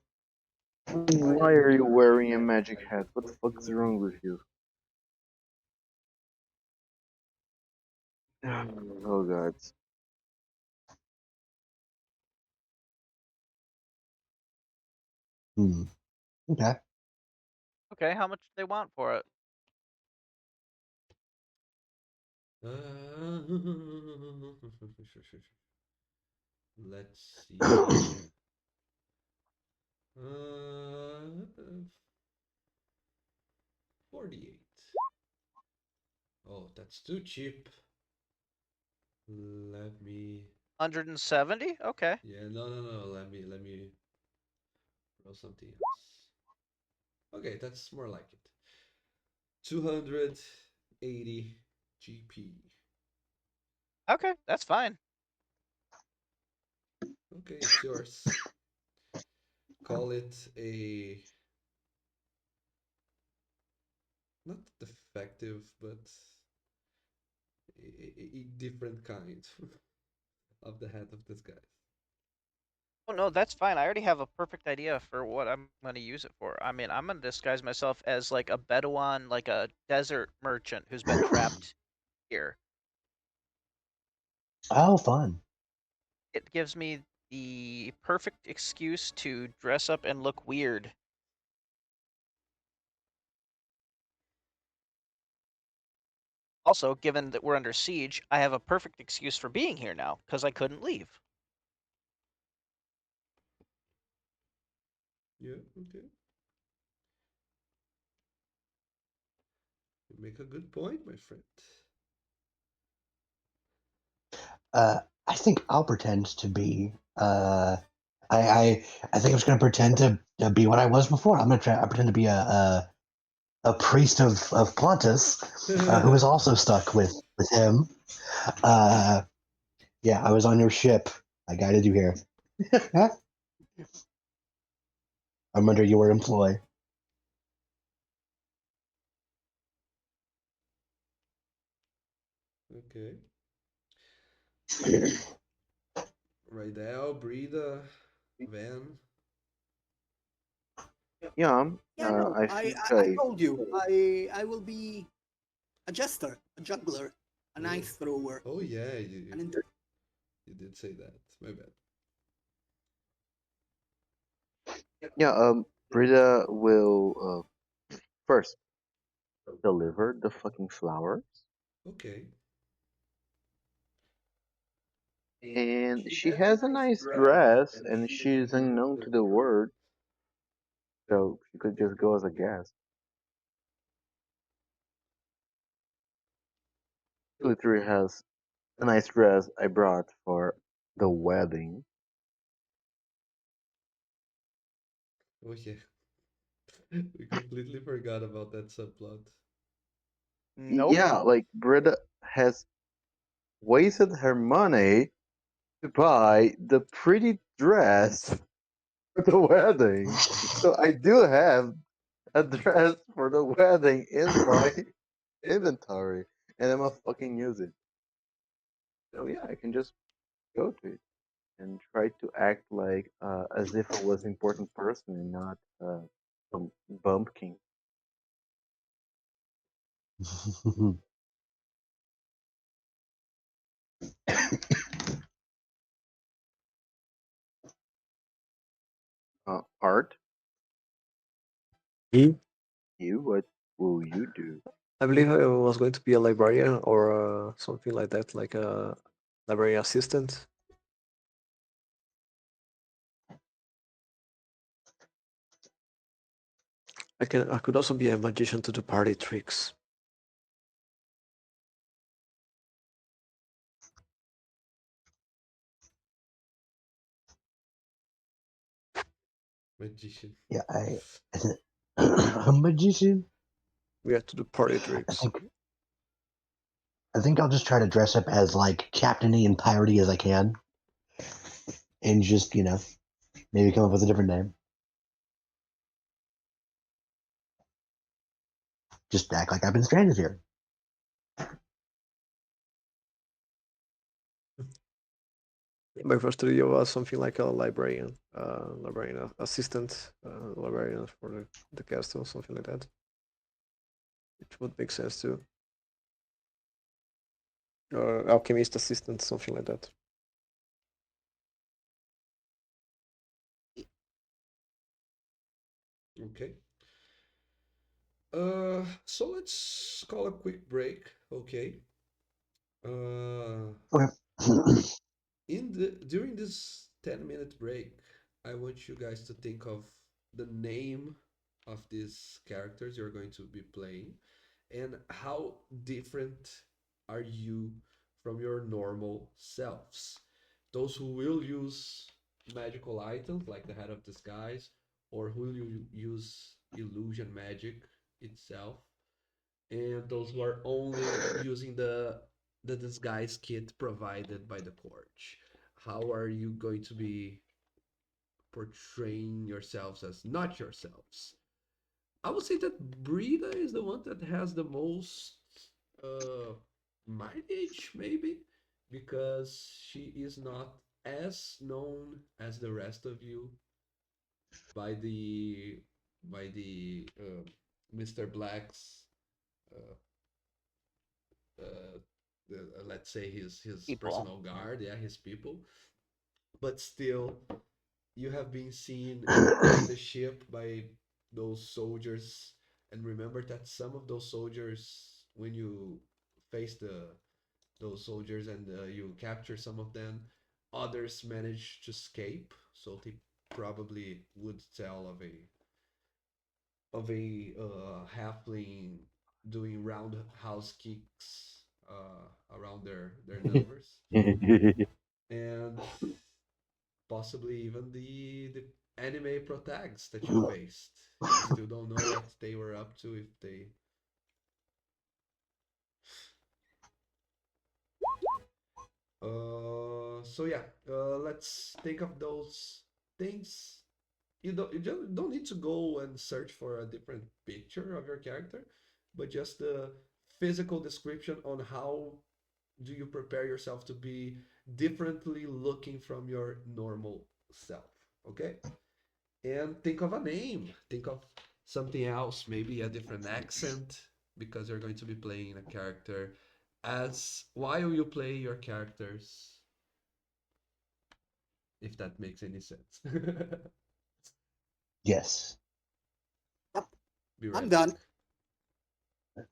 Why are you wearing a magic hat? What the fuck's wrong with you? Oh god. Hmm. Okay. Okay, how much do they want for it? Let's see. 48. Oh, that's too cheap. Let me. 170? Okay. Yeah, no. Let me roll something else. Okay, that's more like it. 280 GP. Okay, that's fine. Okay, it's yours. Call it a not defective, but a different kind of the head of this guy. Oh no, that's fine. I already have a perfect idea for what I'm going to use it for. I mean, I'm going to disguise myself as like a Bedouin, like a desert merchant who's been trapped here. Oh, fun. It gives me the perfect excuse to dress up and look weird. Also, given that we're under siege, I have a perfect excuse for being here now because I couldn't leave. Yeah, okay. You make a good point, my friend. I think I'll pretend to be. I think I'm just gonna pretend to be what I was before. I'm gonna try. I pretend to be a priest of Pontus, who was also stuck with him. Uh, yeah, I was on your ship. I guided you here. I'm under your employ. Okay. Right now, Brida, Van. Yeah, Yeah, no, I I, think I, I told you, I will be a jester, a juggler, a Oh, knife thrower, oh yeah, an inter. you did say that. My bad. yeah, Brita will first deliver the fucking flowers, Okay. and she has a nice dress, and she's unknown to the world, so she could just go as a guest. She literally has a nice dress I brought for the wedding. Oh yeah. We completely forgot about that subplot. Nope. Yeah, like Brita has wasted her money to buy the pretty dress for the wedding. So I do have a dress for the wedding in my inventory, and I'm gonna fucking use it. So yeah, I can just go to it and try to act like as if I was an important person and not some bumpkin. Art, Hmm? what will you do? I believe I was going to be a librarian or something like that, like a library assistant. I could also be a magician to do party tricks. Magician. Yeah, a magician. We have to do party I tricks. think I think I'll just try to dress up as like captainy and piratey as I can, and just maybe come up with a different name. Just act like I've been stranded here. My first studio was something like a librarian, librarian assistant, librarian for the castle, something like that. It would make sense too. Alchemist assistant, something like that. Okay. So let's call a quick break. Okay. Uh, Okay. during this 10-minute break, I want you guys to think of the name of these characters you're going to be playing and how different are you from your normal selves. Those who will use magical items like the Head of Disguise, or who will use illusion magic itself, and those who are only using the disguise kit provided by the court. How are you going to be portraying yourselves as not yourselves? I would say that Brita is the one that has the most uh, mileage, maybe, because she is not as known as the rest of you by the Mr. Black's uh, uh, let's say his People. personal guard, yeah, his people. But still, you have been seen in the ship by those soldiers, and remember that some of those soldiers, when you face those soldiers and you capture some of them, others manage to escape. So they probably would tell of a halfling doing roundhouse kicks around their numbers, and possibly even the anime protags that you faced. You still don't know what they were up to if they. So yeah, let's think of those things. You don't need to go and search for a different picture of your character, but just the physical description on how do you prepare yourself to be differently looking from your normal self. Okay? And think of a name. Think of something else, maybe a different accent, because you're going to be playing a character as while you play your characters, if that makes any sense. Yes. Yep, Be I'm right done. back.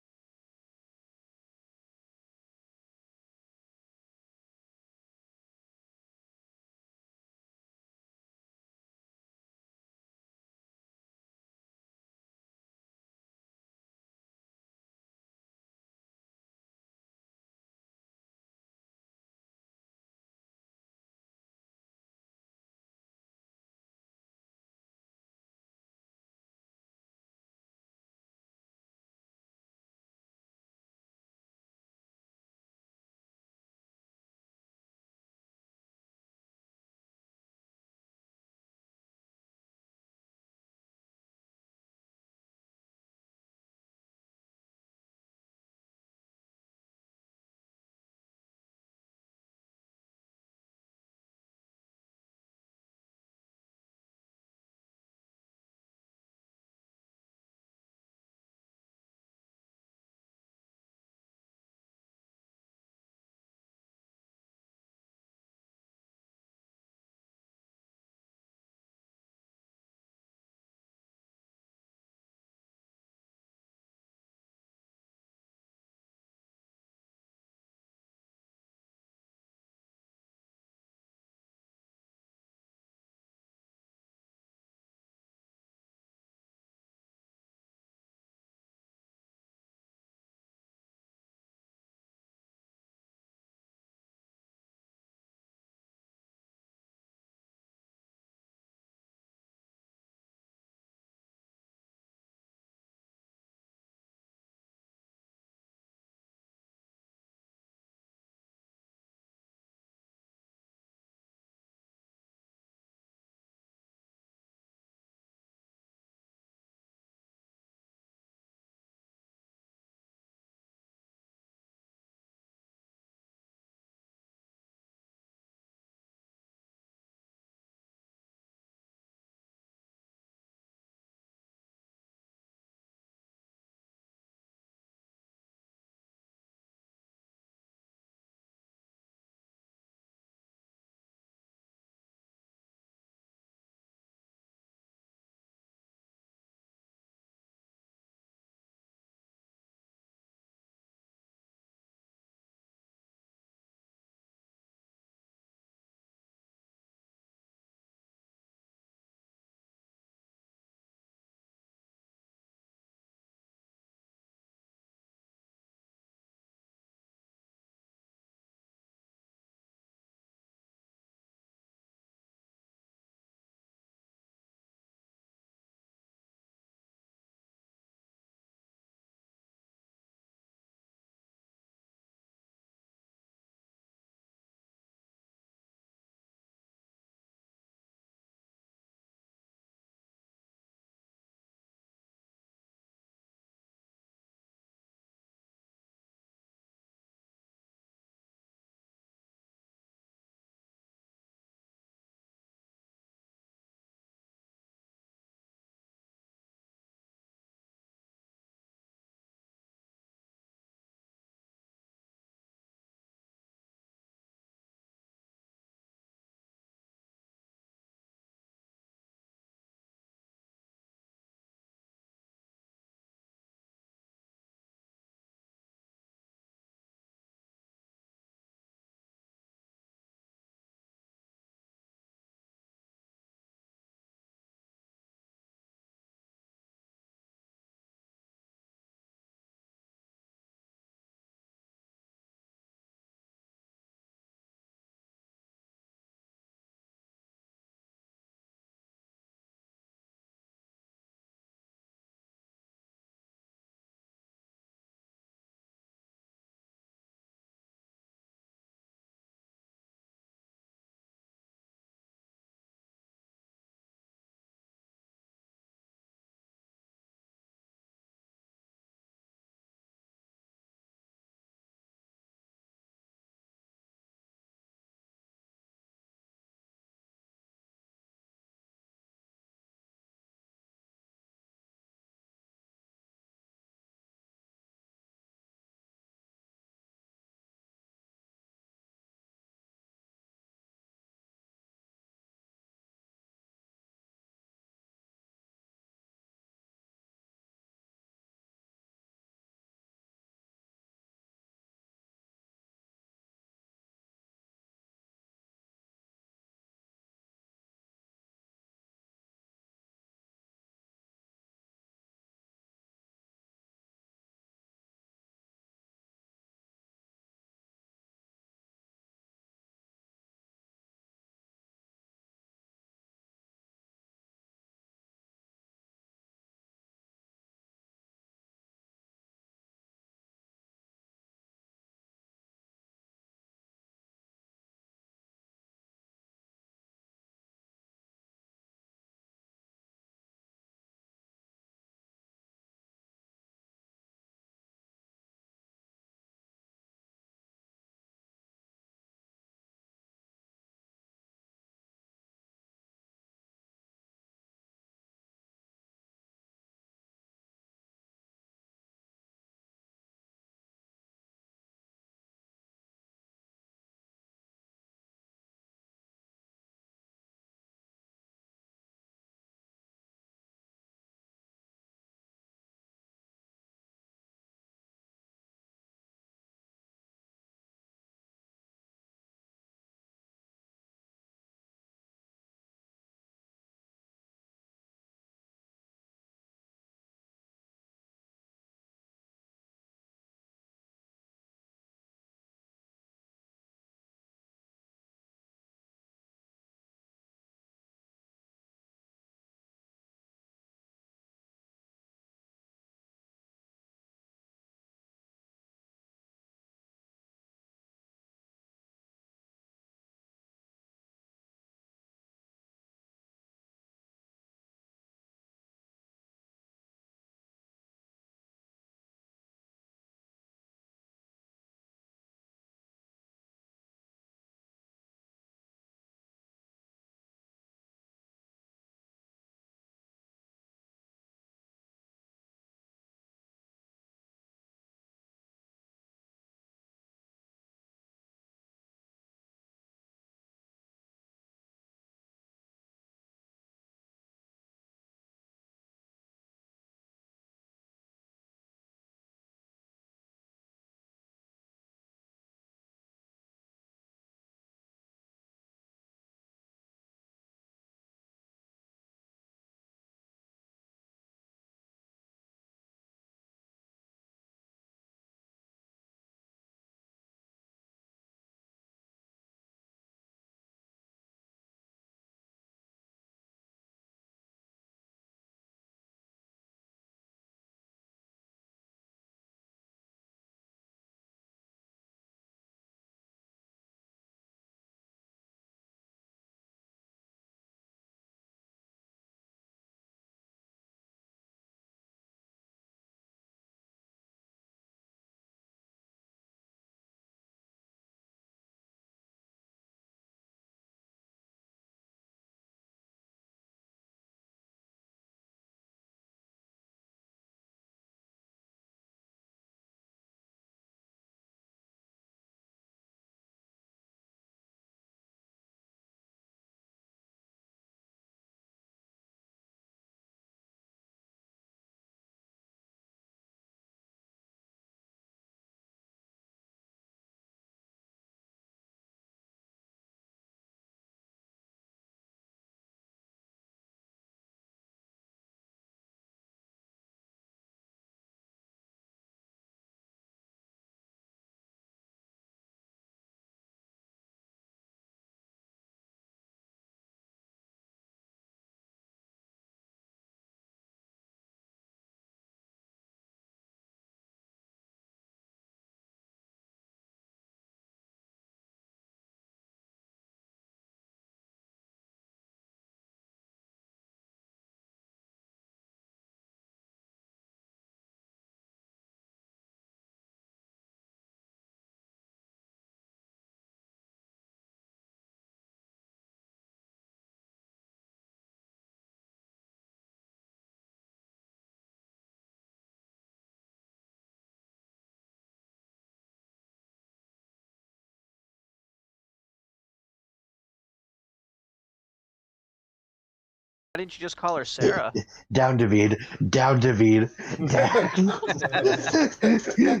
Why didn't you just call her Sarah? Down, David. Down, David. Down. Down,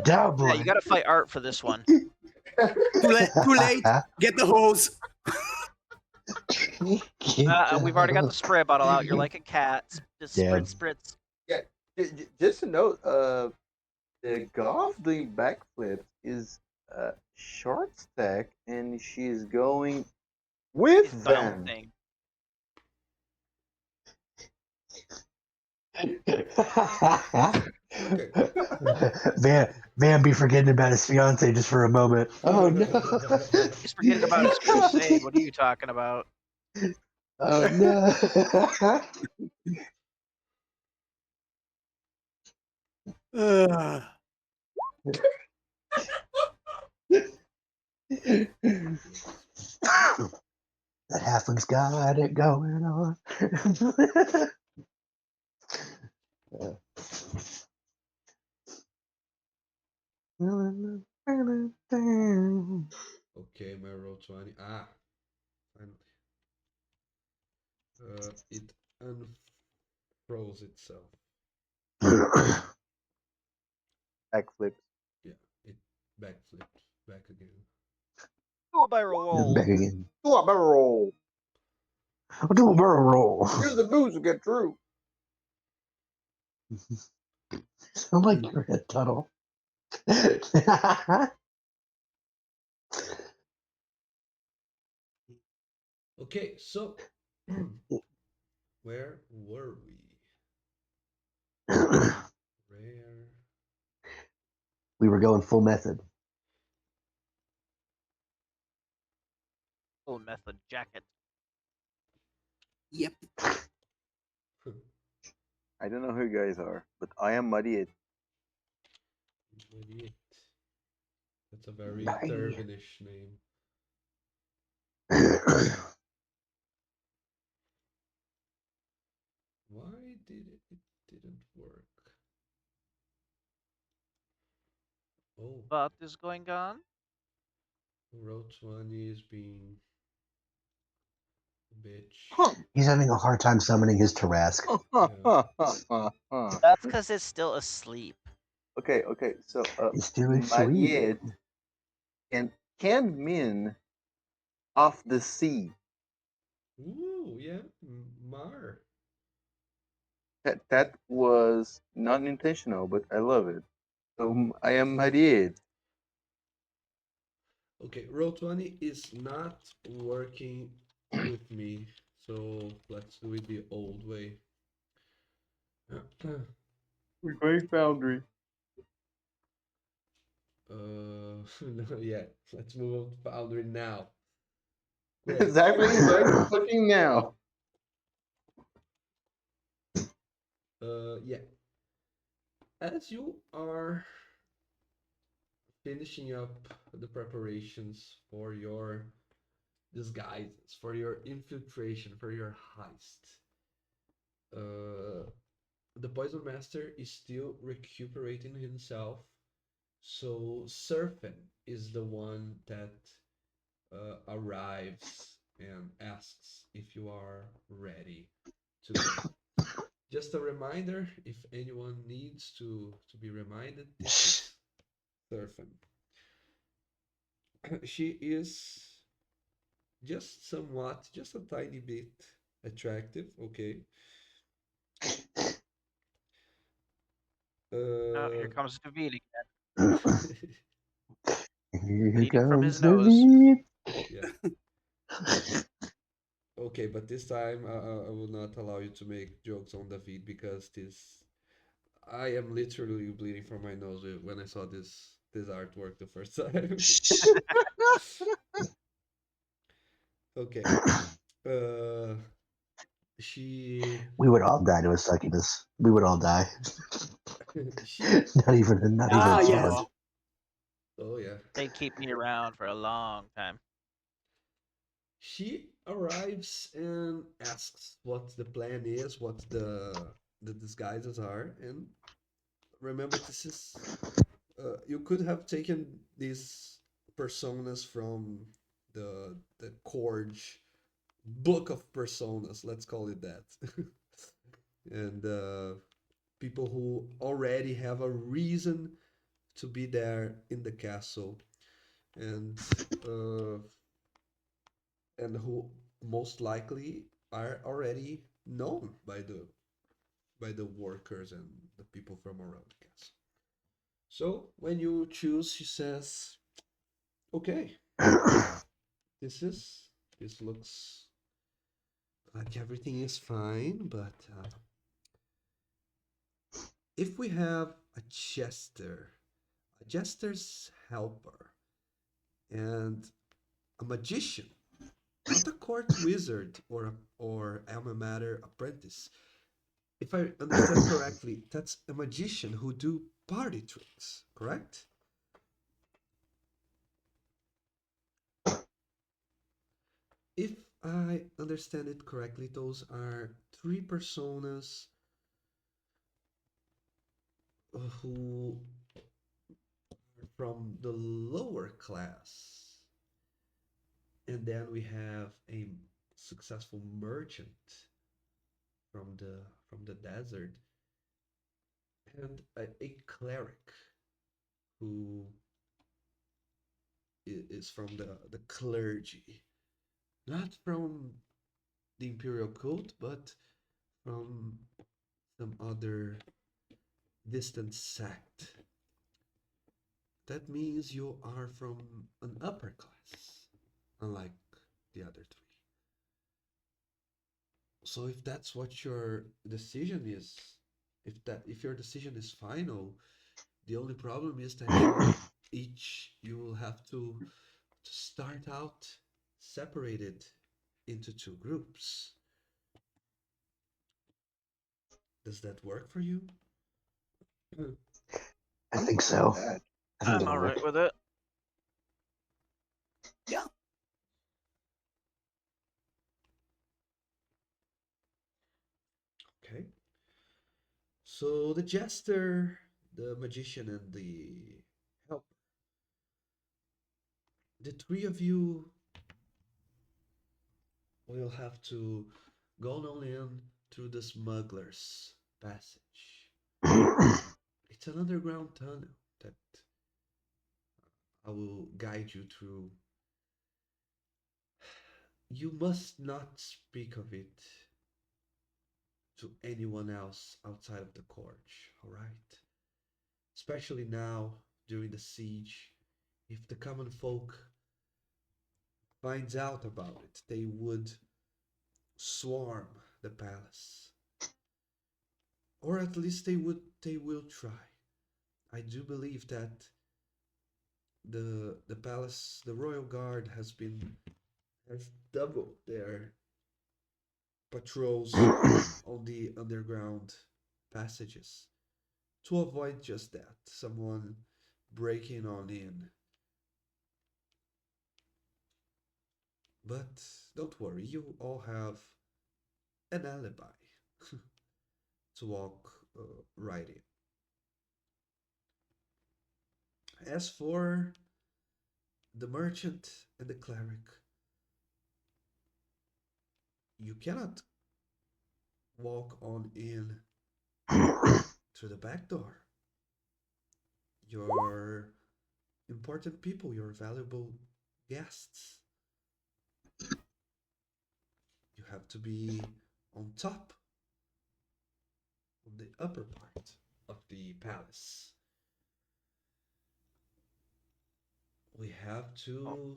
Yeah, boy. you got to fight Art for this one. Too late. Get the hose. We've already got the spray bottle out. You're like a cat. Just Damn. spritz. Just to note, the golf doing backflips is short stack, and she's going with She's them. bouncing. Okay. Van be forgetting about his fiance just for a moment. Oh no. He's forgetting about his crusade. What are you talking about? Oh no. Ugh. That halfling's got it going on. Okay, my roll 20. Finally. It unfroze itself. Backflips. Yeah, it backflipped back again. Do a barrel roll. Back again. Do a barrel roll. I'll do a barrel roll. Use the booze to get through. Sound like you're in a tunnel. Okay, so where were we? Where? We were going full method. Full method jacket. Yep. I don't know who you guys are, but I am Muddy. 28. That's a very Bye. Turbinish name. Why did it didn't work? Oh, What is going on? row 20 is being a bitch. He's having a hard time summoning his Tarask. That's because it's still asleep. Okay. So, He's doing Mariette sweet. can mean off the sea. Ooh, yeah, Mar. That was not intentional, but I love it. So I am Mariette. Okay, row 20 is not working with me, so let's do it the old way. We're going Foundry. No, yeah, let's move on to Foundry now. Great. Exactly right fucking now. Yeah. As you are finishing up the preparations for your disguises, for your infiltration, for your heist, the Poison Master is still recuperating himself. So Serpent is the one that arrives and asks if you are ready to go. Just a reminder, if anyone needs to be reminded, this is Serpent. She is just somewhat, just a tiny bit attractive, okay? Oh, here comes David again, Here bleeding from his comes the nose. beat. Yeah. Okay, but this time I will not allow you to make jokes on David because this I am literally bleeding from my nose when I saw this artwork the first time. Okay. Uh, she We would all die to a succubus. We would all die. she Not even a Ah, chance. yes. oh yeah. They'd keep me around for a long time. She arrives and asks what the plan is, what the disguises are, and remember this is you could have taken these personas from the Corge book of personas, let's call it that. And people who already have a reason to be there in the castle, and uh, and who most likely are already known by the workers and the people from around the castle. So when you choose, she says, "Okay, this is this looks like everything is fine, but if we have a jester's helper, and a magician, not a court wizard or alma mater apprentice. If I understand correctly, that's a magician who do party tricks, correct? If I understand it correctly, those are three personas who are from the lower class. And then we have a successful merchant from the desert and a cleric who is from the clergy, not from the imperial cult, but from some other distant sect. That means you are from an upper class, unlike the other three. So if that's what your decision is, if your decision is final, the only problem is that you will have to start out separated into two groups. Does that work for you? I think so. That. I think I'm that'll all work. right with it. Yeah. Okay. So the jester, the magician, and the helper, the three of you will have to go on in through the smuggler's passage. It's an underground tunnel that I will guide you through. You must not speak of it to anyone else outside of the court, all right? Especially now during the siege. If the common folk finds out about it, they would swarm the palace. Or at least they will try. I do believe that the palace, the royal guard has doubled their patrols on the underground passages to avoid just that, someone breaking on in. But don't worry, you all have an alibi to walk right in. As for the merchant and the cleric, you cannot walk on in through the back door. You're important people, you're valuable guests. You have to be on top, on the upper part of the palace. We have Oh, to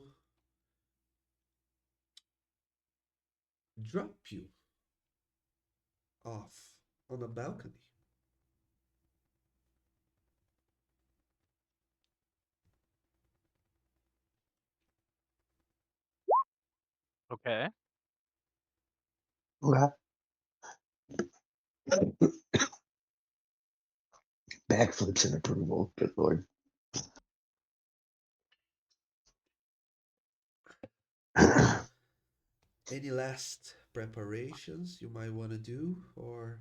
drop you off on a balcony. okay. Okay. Backflips in approval. Good lord. So, any last preparations you might want to do, or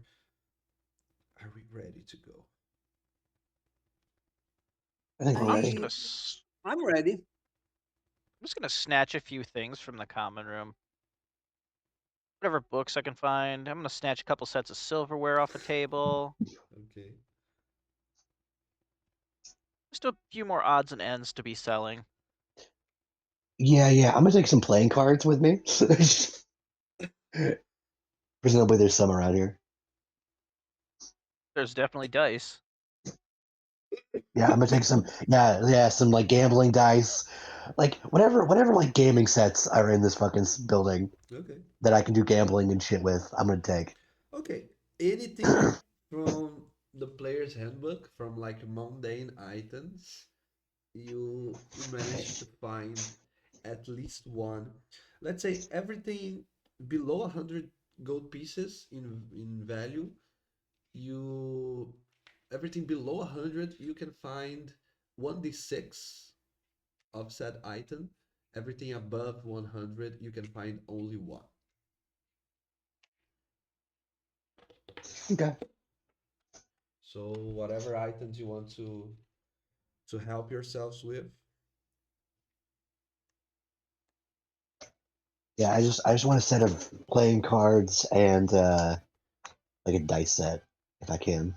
are we ready to go? I think we're I'm just ready. I gonna s- I'm ready. I'm just gonna snatch a few things from the common room. whatever books I can find. I'm gonna snatch a couple sets of silverware off the table. Okay. Just a few more odds and ends to be selling. Yeah. I'm gonna take some playing cards with me. Presumably, there's some around here. There's definitely dice. Yeah, I'm gonna take some. Yeah, some like gambling dice, like whatever like gaming sets are in this fucking building Okay. that I can do gambling and shit with. I'm gonna take. Okay. Anything from the player's handbook, from like mundane items, you managed to find at least one. Let's say everything below 100 gold pieces in value, you everything below 100 you can find 1d6 of said item. Everything above 100 you can find only one. Okay. So whatever items you want to help yourselves with. Yeah, I just want a set of playing cards and like a dice set if I can.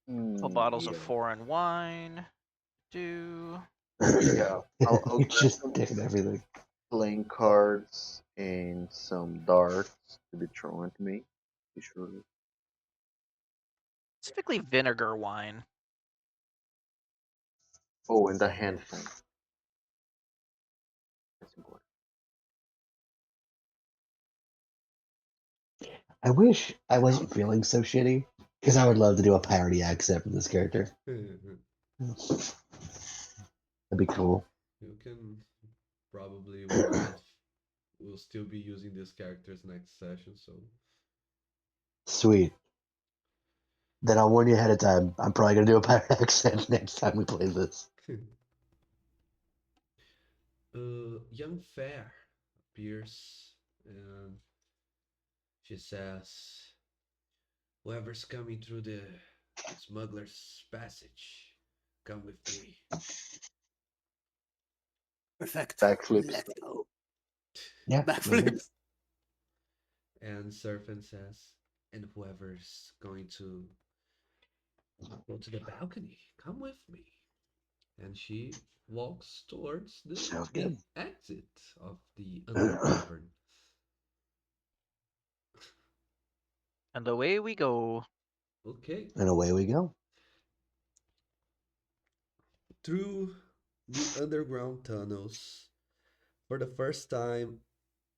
Couple bottles of Yeah. foreign wine. Yeah. I'll It's grab just some taking everything. playing cards and some darts to be thrown at me. Be sure. Specifically vinegar wine. Oh, and the hand thing. That's important. I wish I wasn't feeling so shitty because I would love to do a parody accent for this character. You That'd be cool. can probably we'll still be using these characters next session, so Sweet. Then I'll warn you ahead of time. I'm probably gonna do a pirate accent next time we play this. young fair appears and she says, whoever's coming through the smuggler's passage, come with me. Perfect. Backflips. Let's go. Yeah. Backflips. And Serpent says, and whoever's going to go to the balcony, come with me. And she walks towards Sounds the good. exit of the under cavern. And away we go. Okay, And away we go. through the underground tunnels for the first time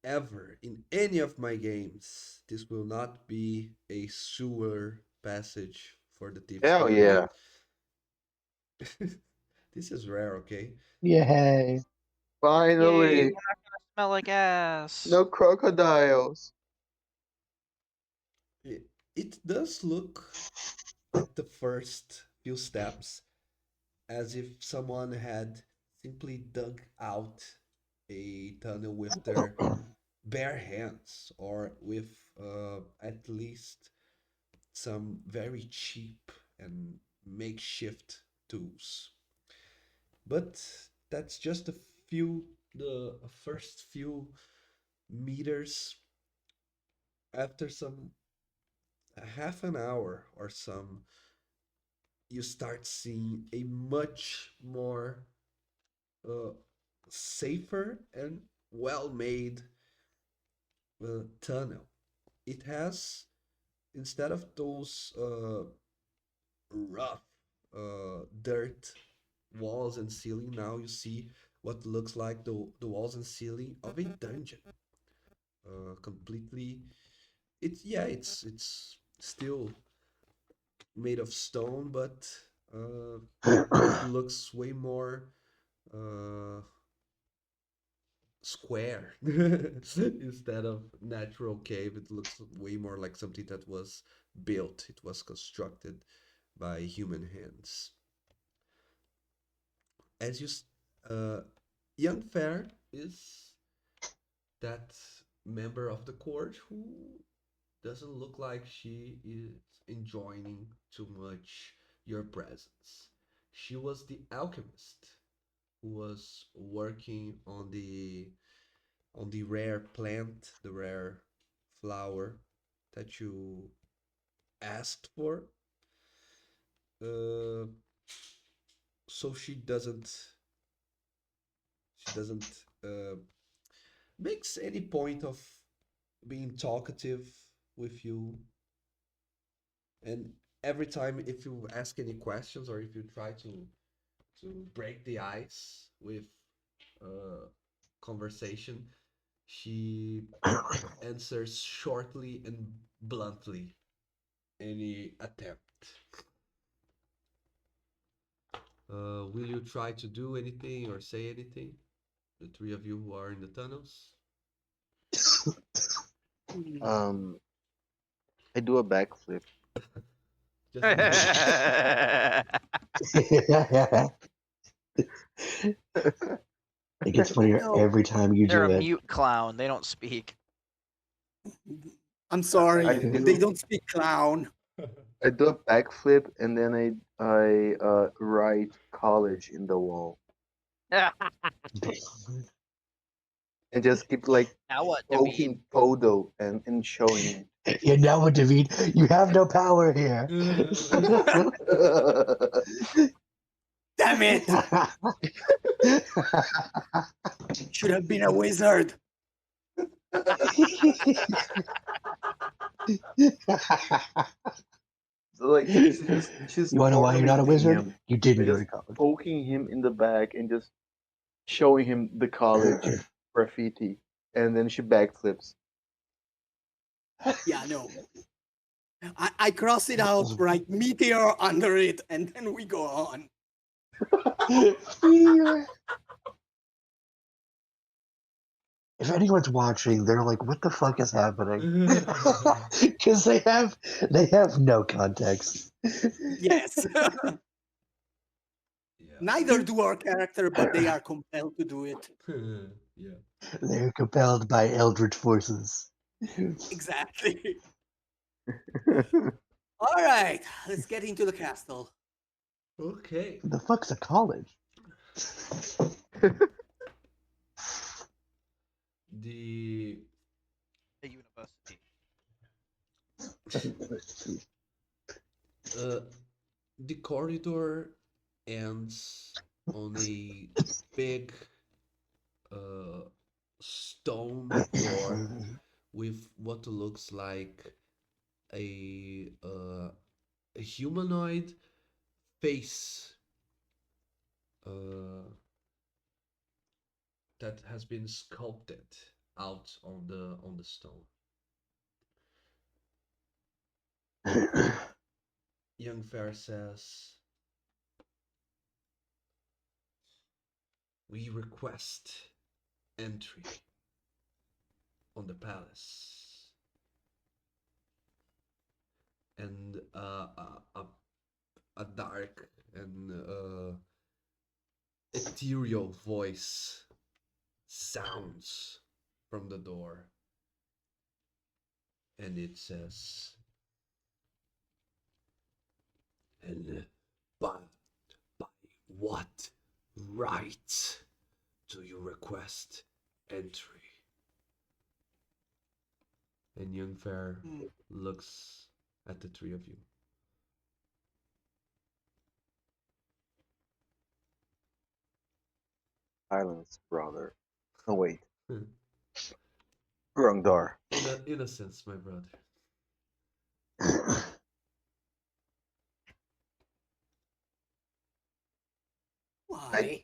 ever in any of my games. This will not be a sewer passage for the Thieves Hell Guild. yeah. This is rare, okay? Yay. Yay, Finally. we're not gonna smell like ass. No crocodiles. It does look at the first few steps as if someone had simply dug out a tunnel with their bare hands or with at least some very cheap and makeshift tools. But that's just the first few meters. After some half an hour or some, you start seeing a much more uh, safer and well made tunnel. It has, instead of those rough dirt walls and ceiling, now you see what looks like the walls and ceiling of a dungeon. Completely, it's still made of stone, but it looks way more uh, square instead of natural cave. It looks way more like something that was built. It was constructed by human hands. As you, young fair is that member of the court who doesn't look like she is enjoying too much your presence. She was the alchemist who was working on the on the rare plant, the rare flower that you asked for. Uh, so she doesn't makes any point of being talkative with you. And every time if you ask any questions or if you try to break the ice with conversation, she answers shortly and bluntly any attempt. Will you try to do anything or say anything? The three of you who are in the tunnels? I do a backflip. Just a little. It gets funnier No. every time you They're do a it. mute clown. They don't speak. I'm sorry. I They do. don't speak clown. I do a backflip and then I write college in the wall and just keep like Now what, David? poking photo and showing. You know what, David? You have no power here. Damn it! Should have been a wizard. So like she's You want to know why you're not a tormenting wizard? him You didn't and go just to college. poking him in the back and just showing him the college graffiti, and then she backflips. Yeah, no. I cross it out, write meteor under it, and then we go on. If anyone's watching, they're like, "What the fuck is happening?" Because they have no context. Yes. Yeah. Neither do our character, but they are compelled to do it. Yeah. They're compelled by eldritch forces. Exactly. All right, let's get into the castle. Okay. The fuck's a college? The The university. uh the corridor ends on a big stone door with what looks like a humanoid face uh, that has been sculpted out on the stone. Young Fair says, "We request entry on the palace." And a dark and ethereal voice sounds from the door, and it says, "And by what right do you request entry?" And Young Fair looks at the three of you. Silence, brother. Oh wait, wrong door. Innocence, my brother. Why?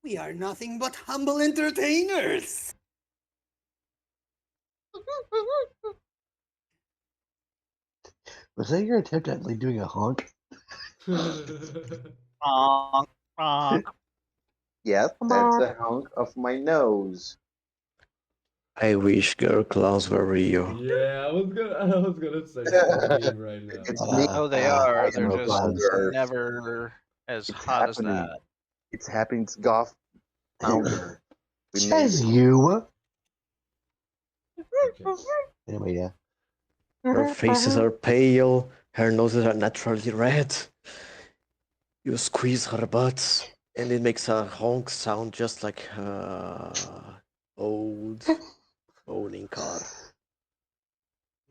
We are nothing but humble entertainers. Was that your attempt at like doing a honk? Honk, honk. Yes, that's a honk of my nose. I wish girl clowns were real. Yeah, I was gonna say the same right now. It's me. Oh, they are. I They're am just founder. never as It's hot as happening. that. It's happening. It's Goth founder. We made Says it. you. Okay. Anyway, yeah. Her faces are pale, her noses are naturally red. You squeeze her butt, and it makes a honk sound just like old owning car.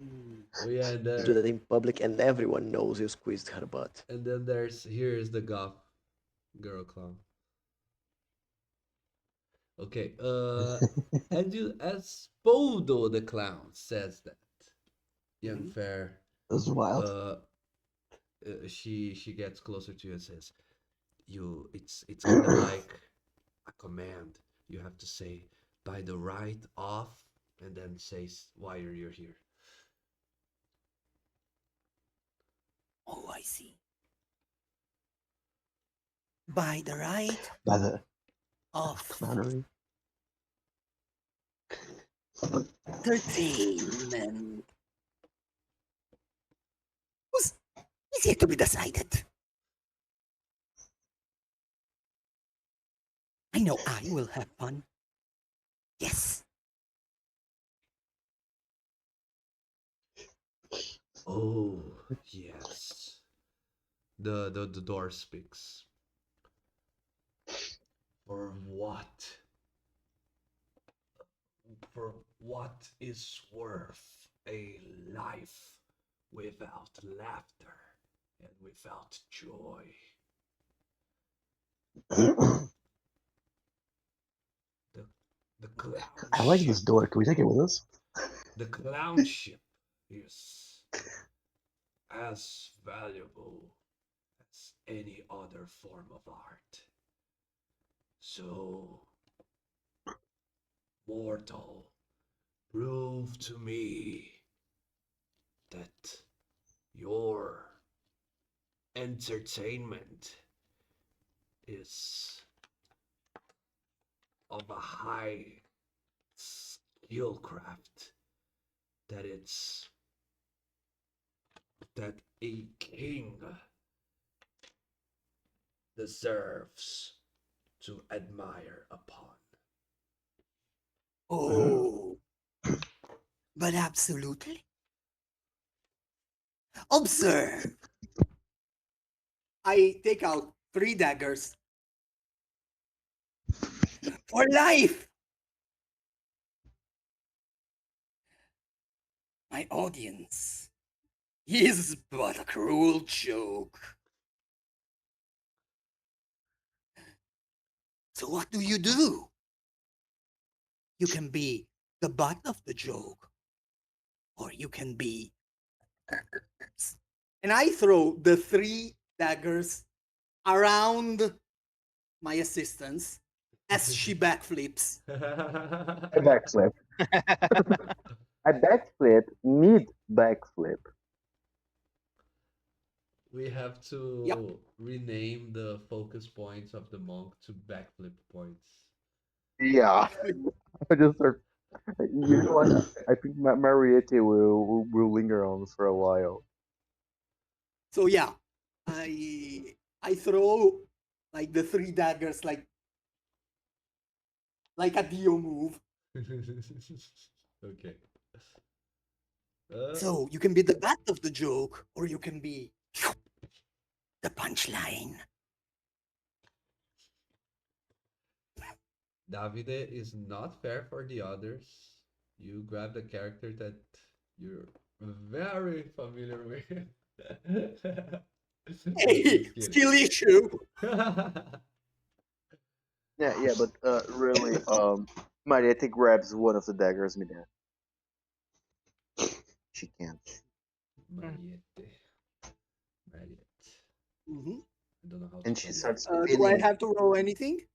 Oh yeah, You do that in public and everyone knows you squeezed her butt. and then here's the goth girl clown. Okay, as Podo the clown says that, young Mhm. fair, This is wild. she gets closer to you and says, it's kind of like a command. You have to say by the right off, and then says why you're here. Oh, I see. By the right By the of clownery. entertainment. Who's is yet to be decided. I know I will have fun. Yes. Oh yes. The door speaks. For what? For what is worth a life without laughter and without joy? The the I like clownship. this door. Can we take it with us? The clownship is as valuable as any other form of art. So, mortal, prove to me that your entertainment is of a high skill craft, that it's that a king deserves to admire upon. Oh, but absolutely. Observe. I take out 3 daggers for life. My audience is but a cruel joke. So what do? You can be the butt of the joke, or you can be. And I throw the 3 daggers around my assistants as she backflips. I backflip. I backflip mid backflip. We have Yep. to rename the focus points of the monk to backflip points. Yeah, I just start. You know what? I think Mariette will linger on for a while. So yeah, I throw like the 3 daggers like a Dio move. Okay. Uh, So you can be the butt of the joke, or you can be the punchline. Davide is not fair for the others. You grab the character that you're very familiar with. I'm Hey, just kidding. skill issue. Yeah, but really, Mariette grabs one of the daggers midair. She can't. Mariette. Mariette. Mhm. I don't know how to And she pronounce starts Do I spinning. have to roll anything? it.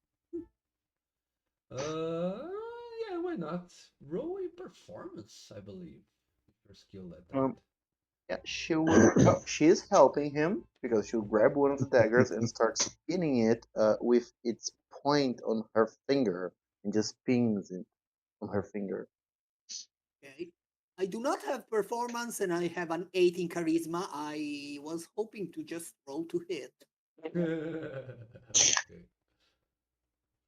Yeah, why not? Roll a performance, I believe, if you're skilled at that. Um, yeah, she will. Oh, she is helping him because she'll grab one of the daggers and start spinning it with its point on her finger and just pings it on her finger. Okay. I do not have performance and I have an 8 in charisma. I was hoping to just roll to hit. Okay.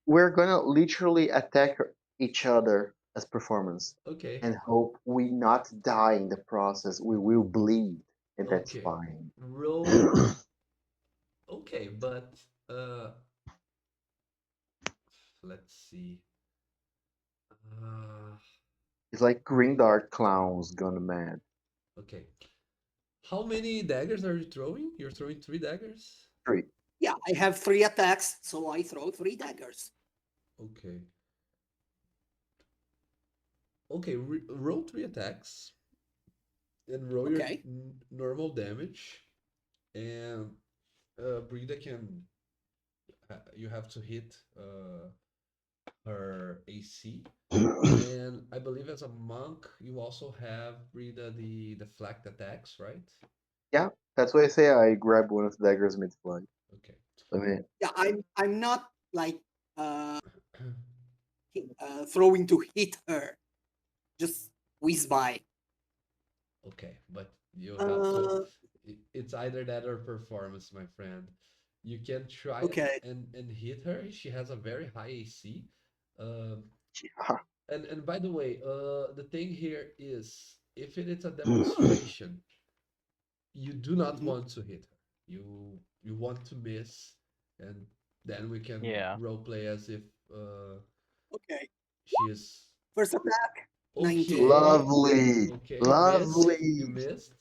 We're gonna literally attack each other as performance Okay. and hope we not die in the process. We will bleed, and that's Okay. fine. Roll. Okay, but let's see. Uh, It's like green dart clowns gone mad. okay. How many daggers are you throwing? You're throwing 3 daggers? Three. Yeah, I have 3 attacks, so I throw 3 daggers. Okay. Okay, roll 3 attacks and roll your Okay. normal damage. And Brida can. You have to hit her AC. And I believe as a monk, you also have Brida the deflect attacks, right? Yeah, that's why I say I grab one of the daggers mid-flight. Okay. I mean, Yeah, I'm not like throwing to hit her. Just whiz by. Okay, but you have to. Uh, It's either that or performance, my friend. You can try it okay. and hit her. She has a very high AC. Um, yeah. and by the way, the thing here is, if it is a demonstration, you do not Mhm. want to hit her. You want to miss, and then we can Yeah. role play as if Okay. she is First attack, 19. okay. Lovely. Okay, you missed. You Lovely. missed.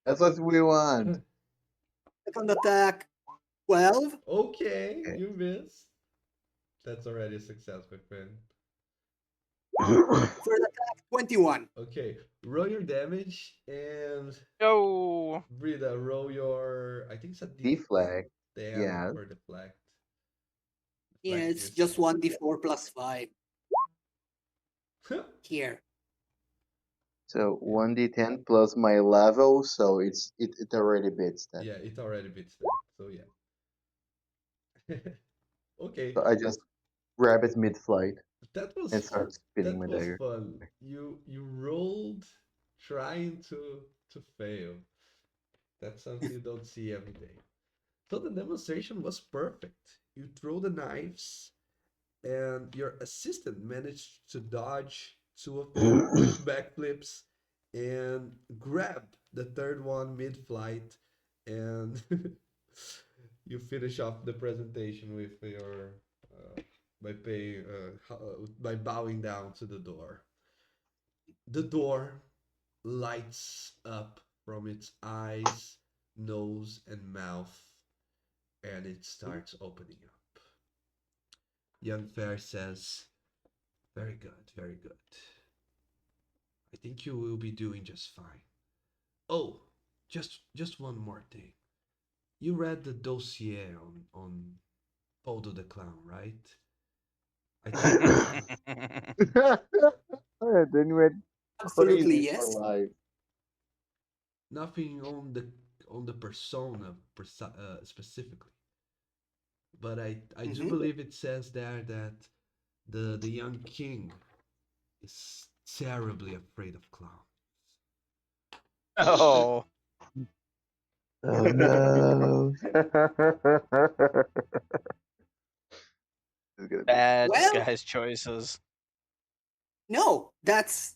That's what we want. Second attack, 12. Okay, Okay. you missed. That's already a success, my friend. Third attack, 21. Okay, roll your damage and No. Brida, roll your. I think it's a Deflect. D10 Yeah. for deflect. Yeah, Deflect it's your just save. 1d4 plus 5 here. So Yeah, 1d10 plus my level, so it already beats that. yeah, it already beats that. So yeah. Okay, So I just grab it mid-flight that was and start spinning that my was dagger. fun. You rolled trying to fail. That's something you don't see every day. So the demonstration was perfect. You throw the knives, and your assistant managed to dodge 2 of them with backflips and grab the third one mid-flight, and you finish off the presentation with your by bowing down to the door. The door lights up from its eyes, nose, and mouth, and it starts opening up. Young Fair says, very good, very good. I think you will be doing just fine. Oh, just one more thing. You read the dossier on Poldo the Clown, right? I think Then we went Absolutely, crazy for yes. life. nothing on the persona specifically, but I do Hmm. believe it says there that the young king is terribly afraid of clowns. Oh, Oh no. It's gonna be bad Well, disguise choices. no, that's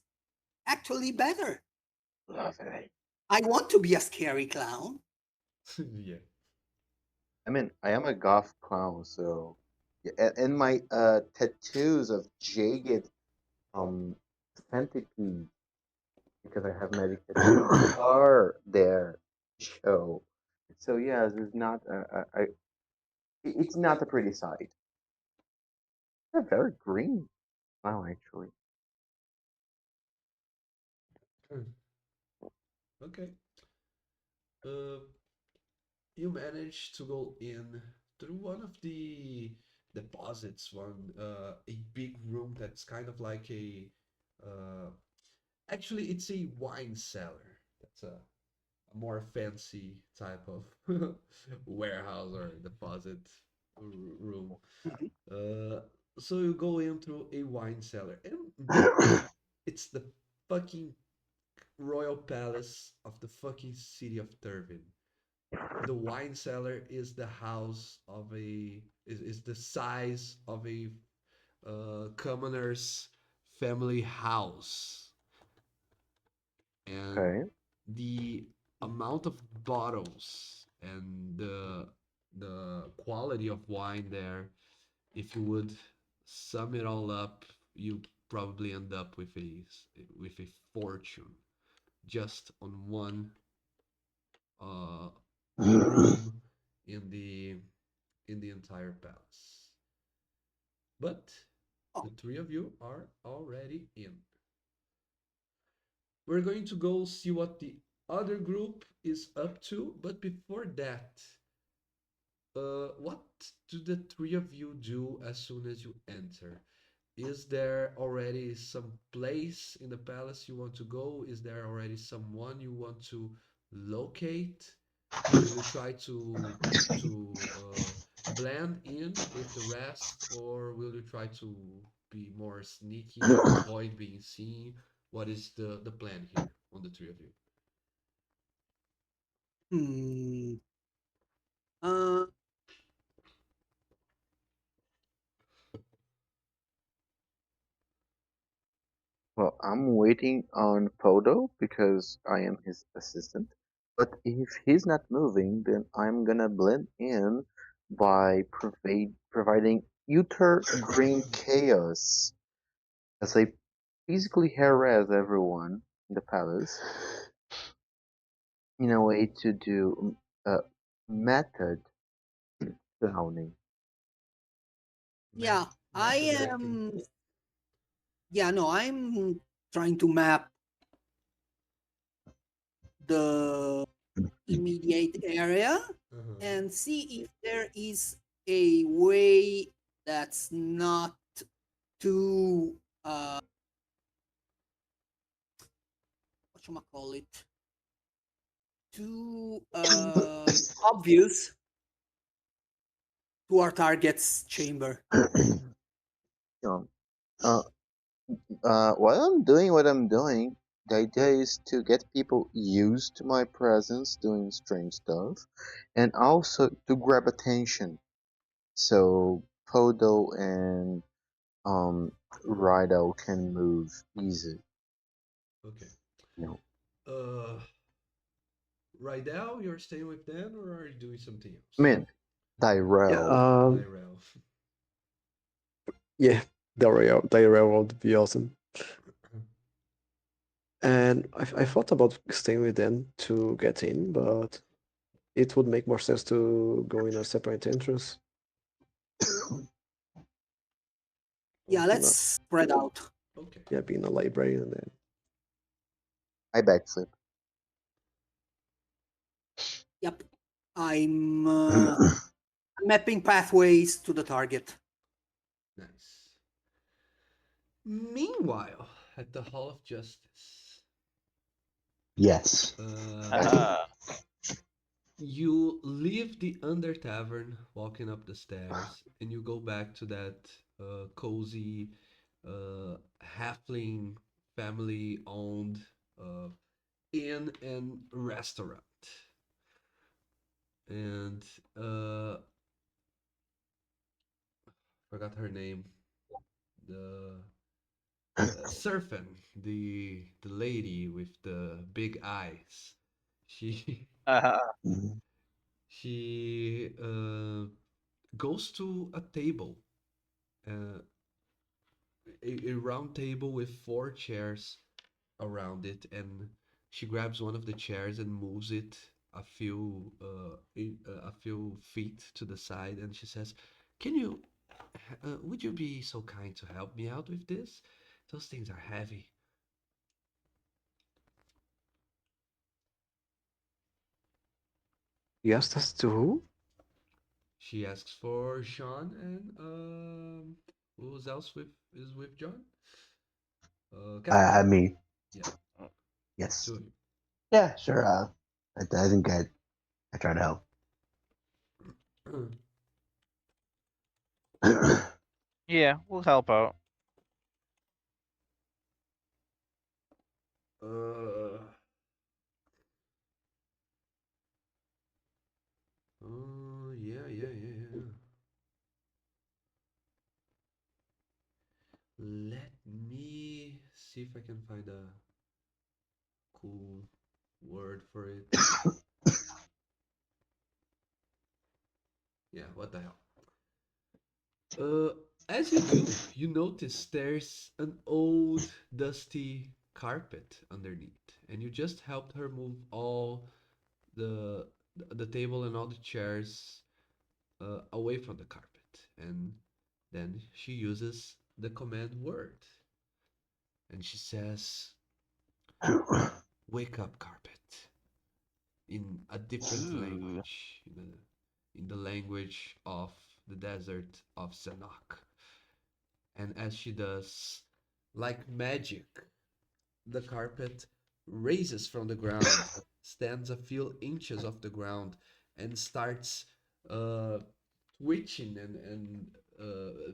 actually better. lovely. I want to be a scary clown. Yeah. I mean, I am a goth clown, so yeah, and my tattoos of jagged centipede because I have magic tattoos are there. So, so yeah, it's not it's not a pretty sight. They're very green now, actually. Okay. Uh, you manage to go in through one of the deposits, a big room that's kind of like uh, actually it's a wine cellar. That's a more fancy type of warehouse or deposit room. Mhm. Uh, so you go in through a wine cellar, and believe me, it's the fucking royal palace of the fucking city of Turvin. The wine cellar is the house of is the size of a commoner's family house, and Okay. the amount of bottles and the quality of wine there, if you would sum it all up, you probably end up with a fortune just on one uh, room in the entire palace. But the Oh, three of you are already in. We're going to go see what the other group is up to, but before that, what do the three of you do as soon as you enter? Is there already some place in the palace you want to go? Is there already someone you want to locate? Will you try to blend in with the rest, or will you try to be more sneaky, avoid being seen? What is the plan here on the three of you? hmm. Uh, Well, I'm waiting on Podo because I am his assistant. But if he's not moving, then I'm gonna blend in by providing utter green chaos as I physically harass everyone in the palace in a way to do method clowning. yeah, I Method acting. am. Yeah, no, I'm trying to map the immediate area Uh-huh. and see if there is a way that's not too what should I call it, too obvious to our target's chamber. Um, uh, while I'm doing what I'm doing, the idea is to get people used to my presence doing strange stuff, and also to grab attention. So Podo and um Rido can move easy. Okay. You know, Uh, Rydell, you're staying with them, or are you doing something I else? mean, Yeah, Tyrell. Nirel. yeah, the rail would be awesome. And I thought about staying with them to get in, but it would make more sense to go in a separate entrance, Yeah, being let's a spread out. Okay. yeah, being a library, and then I backflip. Yep, I'm mapping pathways to the target. Nice. Meanwhile, at the Hall of Justice, Yes. Haha. you leave the Under Tavern, walking up the stairs, and you go back to that cozy halfling family-owned uh, inn and restaurant. And forgot her name. The Surfin, the lady with the big eyes. She Haha. Mhm. she goes to a table, uh, a round table with four chairs around it, and she grabs one of the chairs and moves it a few feet to the side, and she says, "Can you, would you be so kind to help me out with this? Those things are heavy." yes, that's to who? She asks for Sean and who's else with is with John? Captain. I mean, Yeah, yes. two of you. Yeah, sure. I think I try to help. Yeah, we'll help out. uh, oh yeah. Let me see if I can find a cool word for it. Yeah, what the hell? As you do, you notice there's an old, dusty carpet underneath, and you just helped her move all the the table and all the chairs away from the carpet, and then she uses the command word, and she says, "Wake up, carpet," in a different Ooh. language, in the language of the desert of Zanok. And as she does, like magic, the carpet raises from the ground, stands a few inches off the ground, and starts uh, twitching and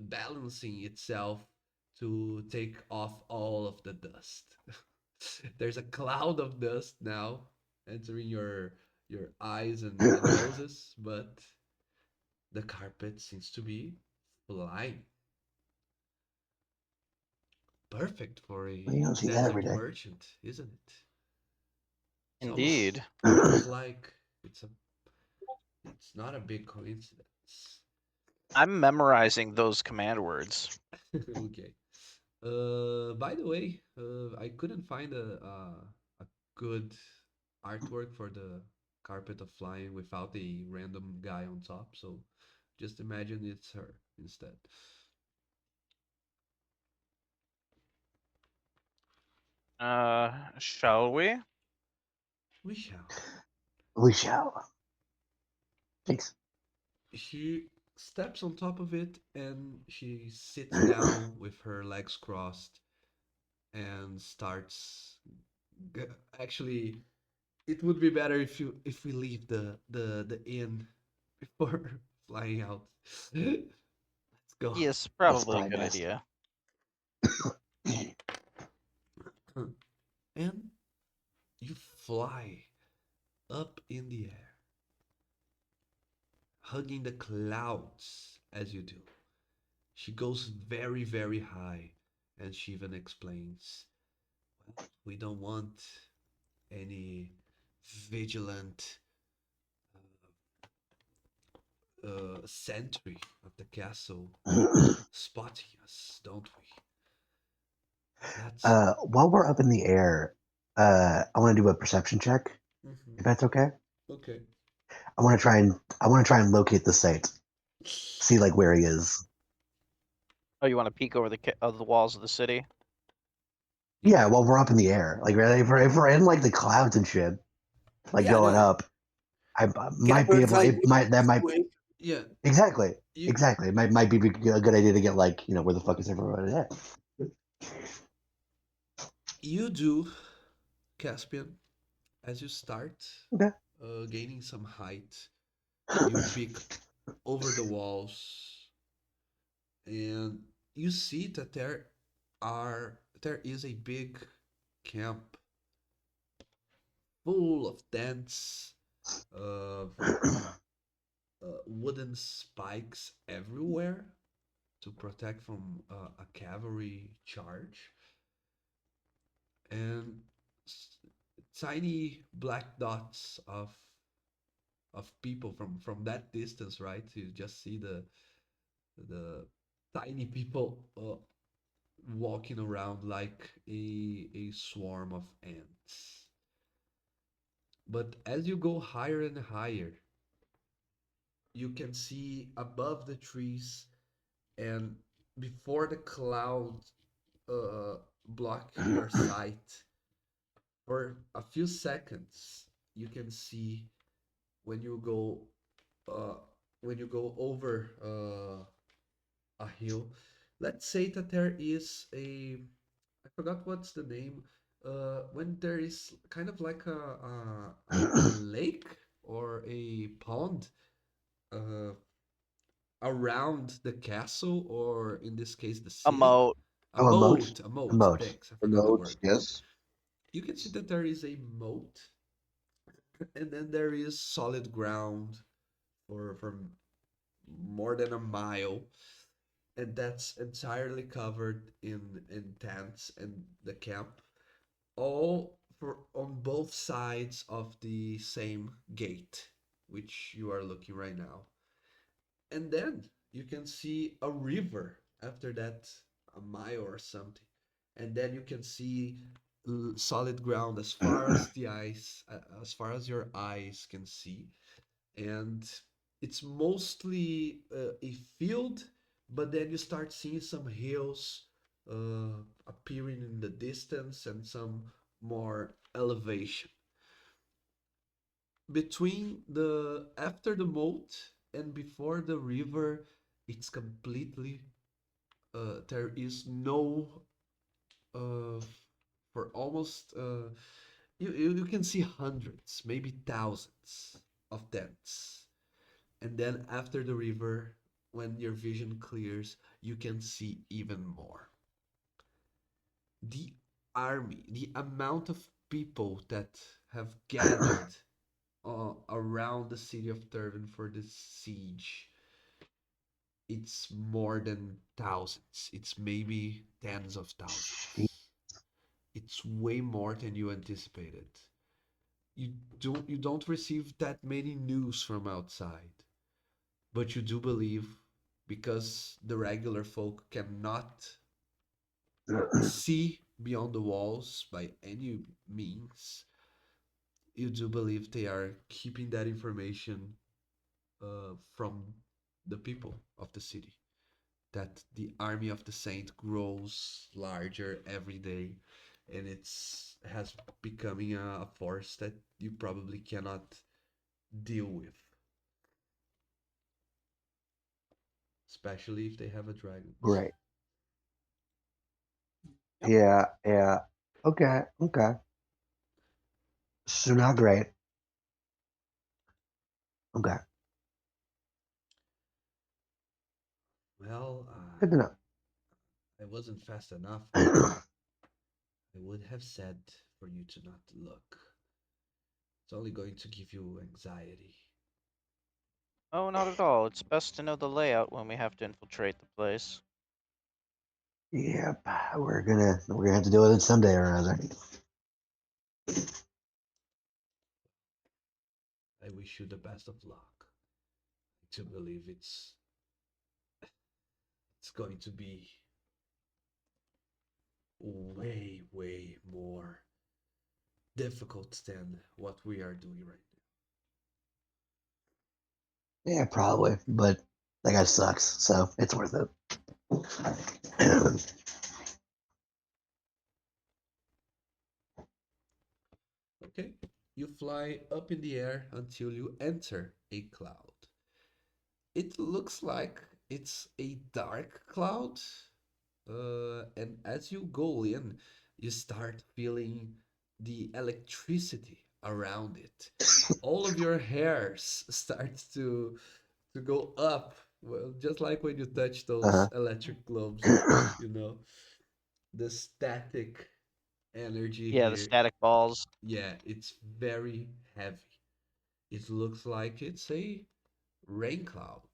balancing itself to take off all of the dust. There's a cloud of dust now entering your eyes and noses, but the carpet seems to be flying. Perfect for Well, you a don't see that every desert day. merchant, isn't it? Indeed. It's almost like it's a it's not a big coincidence. I'm memorizing those command words. Okay. By the way, I couldn't find a good artwork for the carpet of flying without a random guy on top, so just imagine it's her instead. Shall we? We shall. We shall. Thanks. She steps on top of it and she sits down with her legs crossed and starts. Actually, it would be better if we leave the inn before flying out. Let's go. Yes, That's probably a probably good best. idea. And you fly up in the air, hugging the clouds as you do. She goes very, very high, and she even explains, well, we don't want any vigilant sentry of the castle spotting us, don't we? That's While we're up in the air, I want to do a perception check, mhm. if that's okay. Okay. I want to try and locate the site, see like where he is. Oh, you want to peek over the walls of the city? Yeah, while we're up in the air, like really, if we're in like the clouds and shit, like Yeah, going no. up, I Get a might be bird's able. eye It view might that might way. Yeah, exactly you exactly. It might be a good idea to get like where the fuck is everyone at? you do, Caspian, as you start Okay. gaining some height, you peek over the walls and you see that there is a big camp full of tents, uh, wooden spikes everywhere to protect from a cavalry charge, and tiny black dots of people from that distance, right? You just see the tiny people walking around like a swarm of ants. But as you go higher and higher, you can see above the trees and before the clouds block your sight for a few seconds. You can see when you go uh, when you go over a hill. Let's say that there is a I forgot what's the name. When there is kind of like a lake or a pond uh, around the castle, or in this case, the A city. moat. A Oh, a moat. moat, a A moat. moat. Thanks, I The forgot the notes, word. yes. You can see that there is a moat, and then there is solid ground for more than a mile, and that's entirely covered in tents and the camp, all for on both sides of the same gate, which you are looking right now. And then you can see a river after that a mile or something, and then you can see solid ground as far as the eyes, as far as your eyes can see, and it's mostly a field, but then you start seeing some hills appearing in the distance and some more elevation between the after the moat and before the river. It's completely there is no uh, for almost you can see hundreds, maybe thousands of dents. And then after the river, when your vision clears, you can see even more. The army, the amount of people that have gathered around the city of Turban for this siege, it's more than thousands. It's maybe tens of thousands. It's way more than you anticipated. You don't receive that many news from outside, but you do believe, because the regular folk cannot see beyond the walls by any means. You do believe they are keeping that information from the people of the city, that the army of the saint grows larger every day, and it's has becoming a force that you probably cannot deal with, especially if they have a dragons. Great. Yep. Yeah, yeah. Okay, okay. So not great. Okay. Well, Good to I wasn't fast enough, but know. I would have said for you to not look. It's only going to give you anxiety. Oh, not at all. It's best to know the layout when we have to infiltrate the place. Yep. We're gonna have to deal with it someday or another. I wish you the best of luck. To believe it's going to be way, way more difficult than what we are doing right Yeah, probably. But that guy sucks, so it's worth it. now. Okay? You fly up in the air until you enter a cloud. It looks like it's a dark cloud, and as you go in, you start feeling the electricity around it. All of your hairs starts to go up. Well, just like when you touch those Uh-huh. electric globes, you know, the static energy Yeah, the here. static balls. Yeah, it's very heavy. It looks like it's a rain cloud,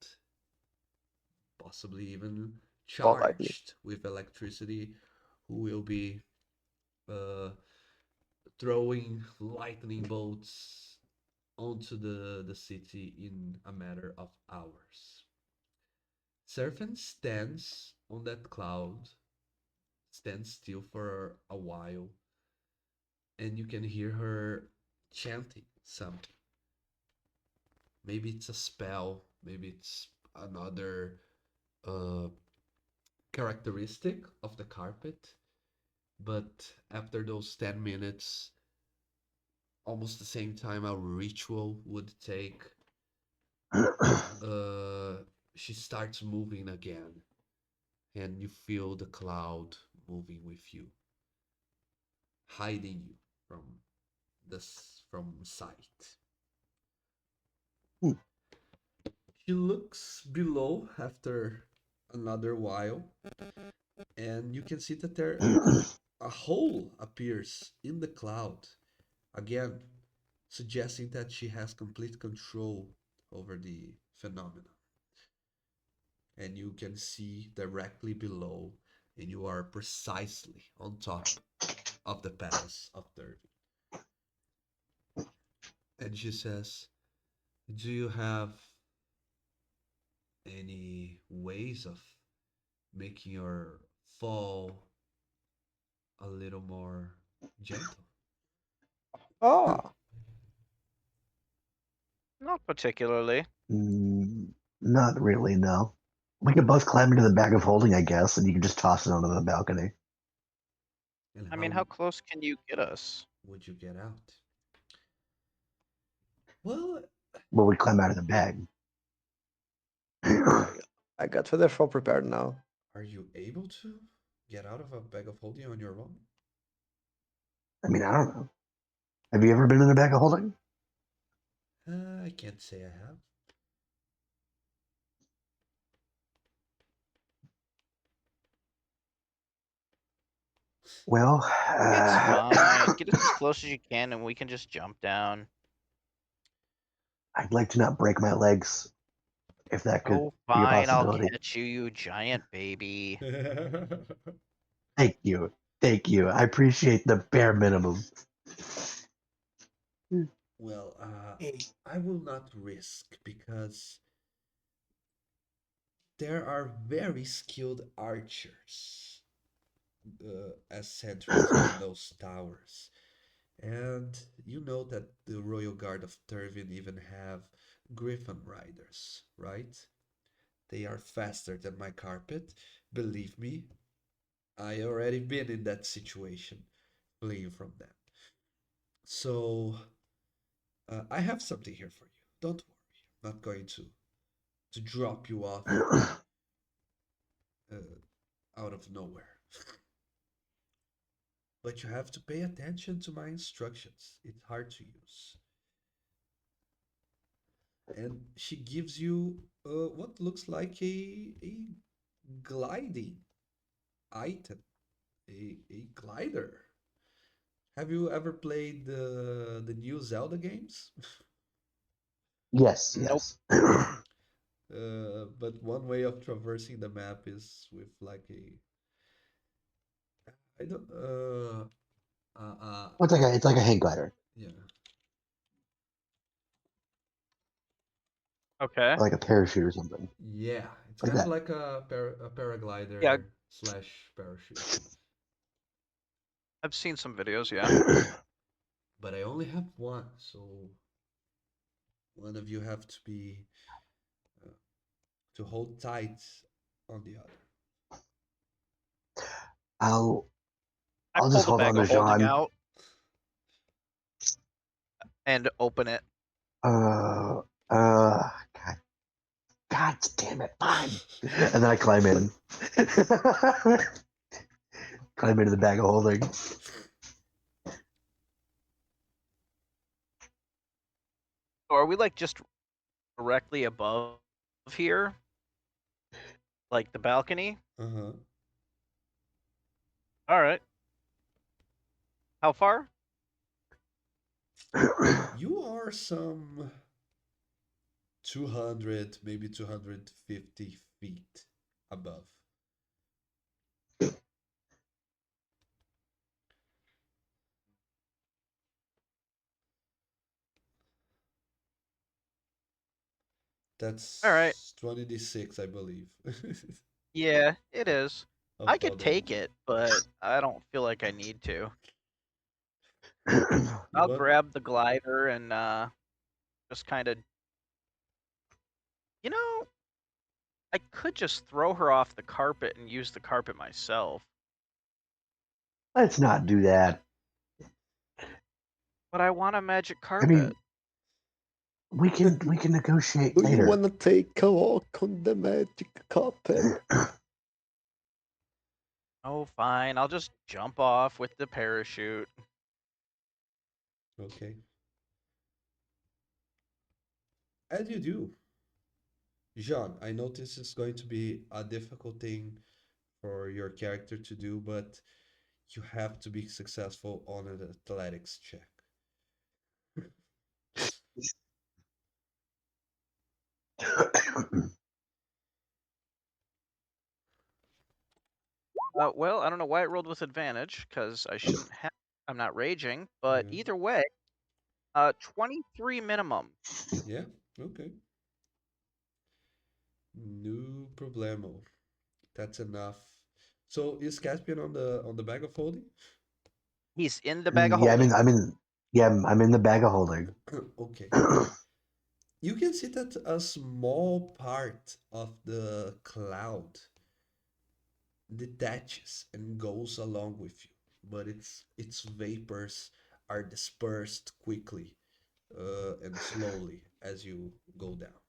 possibly even More likely. charged with electricity, who will be uh, throwing lightning bolts onto the city in a matter of hours. Serpent stands on that cloud, stands still for a while, and you can hear her chanting something. Maybe it's a spell, maybe it's another uh, characteristic of the carpet, but after those 10 minutes, almost the same time a ritual would take, uh, she starts moving again, and you feel the cloud moving with you, hiding you from from sight. She looks below after another while, and you can see that there a hole appears in the cloud, again suggesting that she has complete control over the phenomenon. And you can see directly below, and you are precisely on top of the palace of Derby. And she says, "Do you have any ways of making your fall a little more gentle. Ah, Not particularly. Not really, no. We could both climb into the bag of holding, I guess, and you can just toss it onto the balcony. And I mean, how close can you get us? would you get out? Well, Well, we climb out of the bag. I got Featherfall prepared now. are you able to get out of a bag of holding on your own? I mean, I don't know. Have you ever been in a bag of holding? I can't say I have. Well, It's fine. Get us as close as you can, and we can just jump down. I'd like to not break my legs, if that could Oh, be a fine. I'll possibility. catch you, you giant baby. Thank you. Thank you. I appreciate the bare minimum. Well, Hey, I will not risk because there are very skilled archers as sentries on those towers. And you know that the Royal Guard of Turvin even have Griffin riders, right? They are faster than my carpet. Believe me, I already been in that situation, fleeing from them. So I have something here for you. Don't worry. I'm not going to drop you off out of nowhere. But you have to pay attention to my instructions. It's hard to use. And she gives you what looks like a gliding item, a glider. Have you ever played the new Zelda games? Yes, Nope. yes. But one way of traversing the map is with like a I don't It's like a hang glider, yeah. Okay. or like a parachute or something Yeah, it's like kind of that. like a Yeah, paraglider slash parachute. I've seen some videos, yeah. But I only have one, so one of you have to be uh, to hold tight on the other. I'll I I'll pull just the hold on bag to of holding Jean. out and open it. Uh, God, God damn it, fine. And then I climb in. Climb into the bag of holding. Or are we like just directly above here? Like the balcony? Uh-huh. All right. How far? You are some 200, maybe 250 feet above. All right. That's 20d6, I believe, Yeah, it is. of I fall could take damage. it, but I don't feel like I need to. You I'll want? grab the glider and just kind of, you know, I could just throw her off the carpet and use the carpet myself, Let's not do that. but I want a magic I mean, carpet. we can negotiate Do you later. wanna take a walk on the magic carpet? Oh, fine. I'll just jump off with the parachute. Okay. As you do, Jean, I know this is going to be a difficult thing for your character to do, but you have to be successful on an athletics check. Well, I don't know why it rolled with advantage because I shouldn't have. I'm not raging, but Yeah. either way, 23 minimum. Yeah. Okay. No problemo. That's enough. So is Caspian on the bag of holding? He's in the bag of Yeah, holding. I'm in the bag of holding. Okay. You can see that a small part of the cloud detaches and goes along with you, but its vapors are dispersed quickly and slowly as you go down.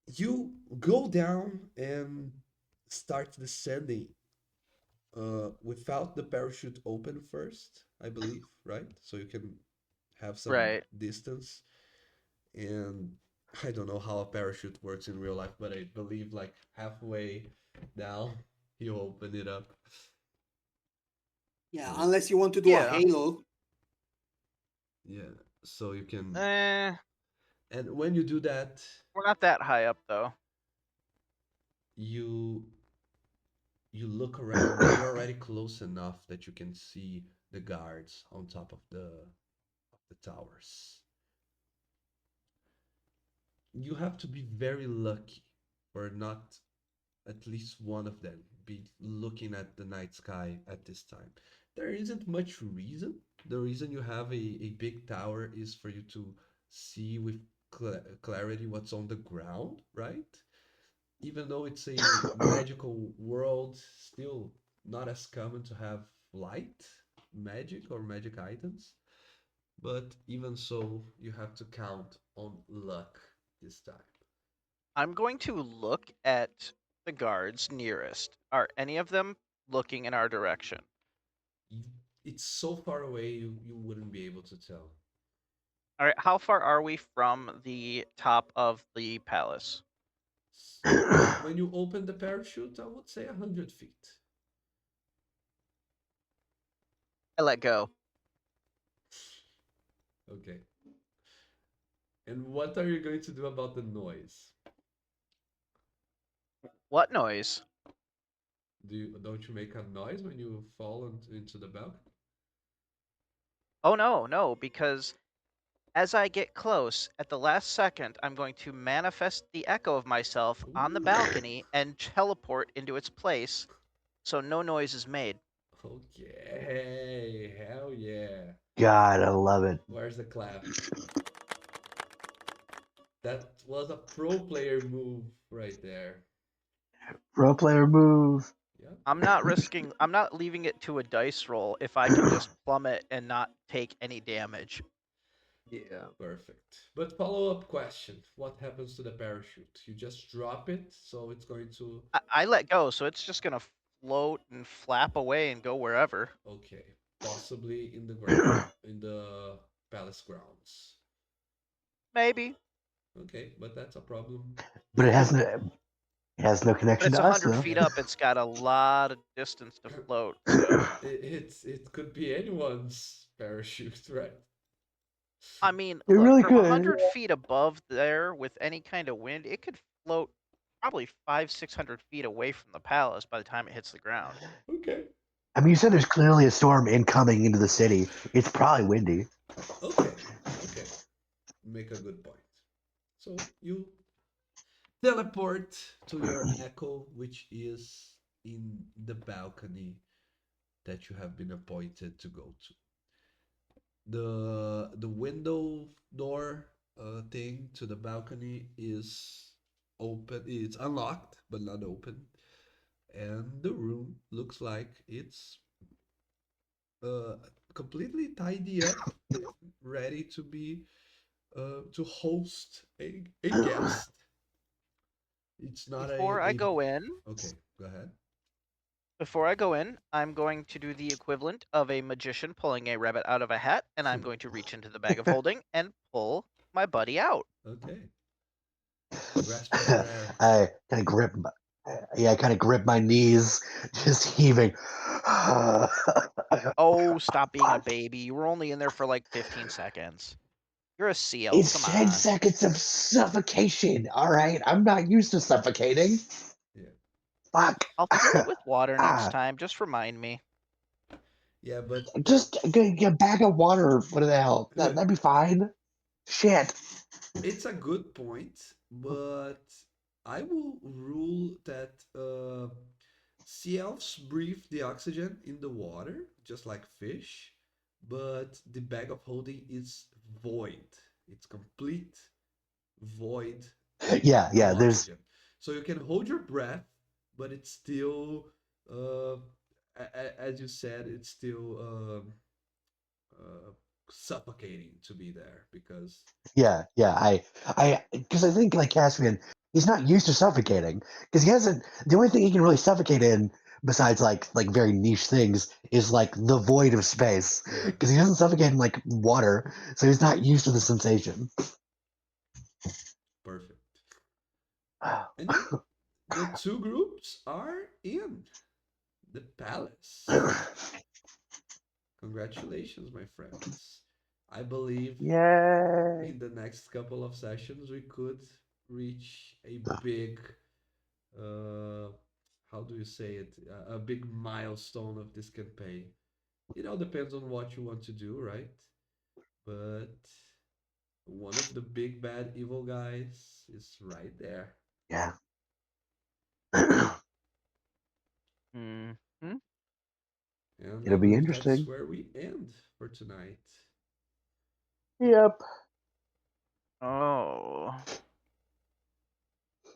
You go down and start descending without the parachute open first, I believe, right? So you can have some Right. distance. And I don't know how a parachute works in real life, but I believe like halfway down, you open it up. Yeah, Uh, unless you want to do a Yeah. halo. yeah, so you can, Eh, and when you do that, we're not that high up though. you you look around and you're already close enough that you can see the guards on top of the towers. You have to be very lucky or not at least one of them be looking at the night sky at this time. There isn't much reason. The reason you have a big tower is for you to see with clarity what's on the ground, right? Even though it's a magical world, still not as common to have light magic or magic items. But even so, you have to count on luck this time. I'm going to look at the guards nearest. Are any of them looking in our direction? You, it's so far away you wouldn't be able to tell. All right, how far are we from the top of the palace? When you open the parachute, I would say 100 feet. I let go. Okay. And what are you going to do about the noise? What noise? Don't you make a noise when you fall into the balcony? Oh no, no, because as I get close, at the last second, I'm going to manifest the echo of myself on the Ooh. balcony and teleport into its place so no noise is made. Okay, hell yeah. God, I love it. Where's the clap? That was a pro player move right there. Pro player move. Yeah, I'm not leaving it to a dice roll if I can just plummet and not take any damage. Yeah. perfect. But follow-up question, what happens to the parachute? You just drop it, so it's going to... I let go, so it's just gonna float and flap away and go wherever. Okay, possibly in the ground, in the palace grounds. Maybe. Okay, but that's a problem But for you. it has no But connection it's to us 100 though. feet Yeah, up. It's got a lot of distance to float, so. it could be anyone's parachute, right? I mean, It look, really from could. 100 feet above there with any kind of wind, it could float probably 600 feet away from the palace by the time it hits the ground. Okay, I mean, you said there's clearly a storm incoming into the city. It's probably windy. okay, okay. Make a good point. So you teleport to your echo, which is in the balcony that you have been appointed to go to. The window door thing to the balcony is open. It's unlocked but not open, and the room looks like it's uh, completely tidy up, ready to be to host a guest. It's not Before I a go in, okay. Go ahead. I'm going to do the equivalent of a magician pulling a rabbit out of a hat, and I'm going to reach into the bag of holding and pull my buddy out. Okay, grasping for air. I kind of grip, yeah, I kind of grip my knees, just heaving. Oh, stop being a baby. You were only in there for like 15 seconds. You're a seal. Come It's 10 on. seconds of suffocation. All right, I'm not used to suffocating. Yeah, Fuck. I'll fill it with water next Ah, time. Just remind me. yeah, but just get a bag of water. What the hell? That'd be fine. Shit. it's a good point, but I will rule that sea elves breathe the oxygen in the water, just like fish, but the bag of holding is void. It's complete void Yeah, of yeah. There's oxygen. So you can hold your breath, but it's still, uh, as you said, it's still uh, suffocating to be there because yeah. Because I think like Caspian, he's not used to suffocating because he hasn't. The only thing he can really suffocate in, besides like very niche things, is like the void of space. yeah, Because he doesn't suffocate in like water, so he's not used to the sensation. perfect. And then the two groups are in the palace. Congratulations, my friends. I believe Yay! in the next couple of sessions we could reach a big uh how do you say it, a big milestone of this campaign. It all depends on what you want to do, right? But one of the big bad evil guys is right there. Yeah. Mm-hmm. And I It'll be believe that's interesting. where we end for tonight. Yep. Oh.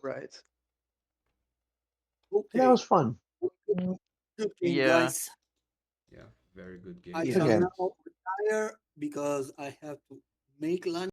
Right. That Okay. was fun. Good game, Yeah. guys. Yeah, very good I game, Good shall Yeah. game. now retire because I have to make lunch.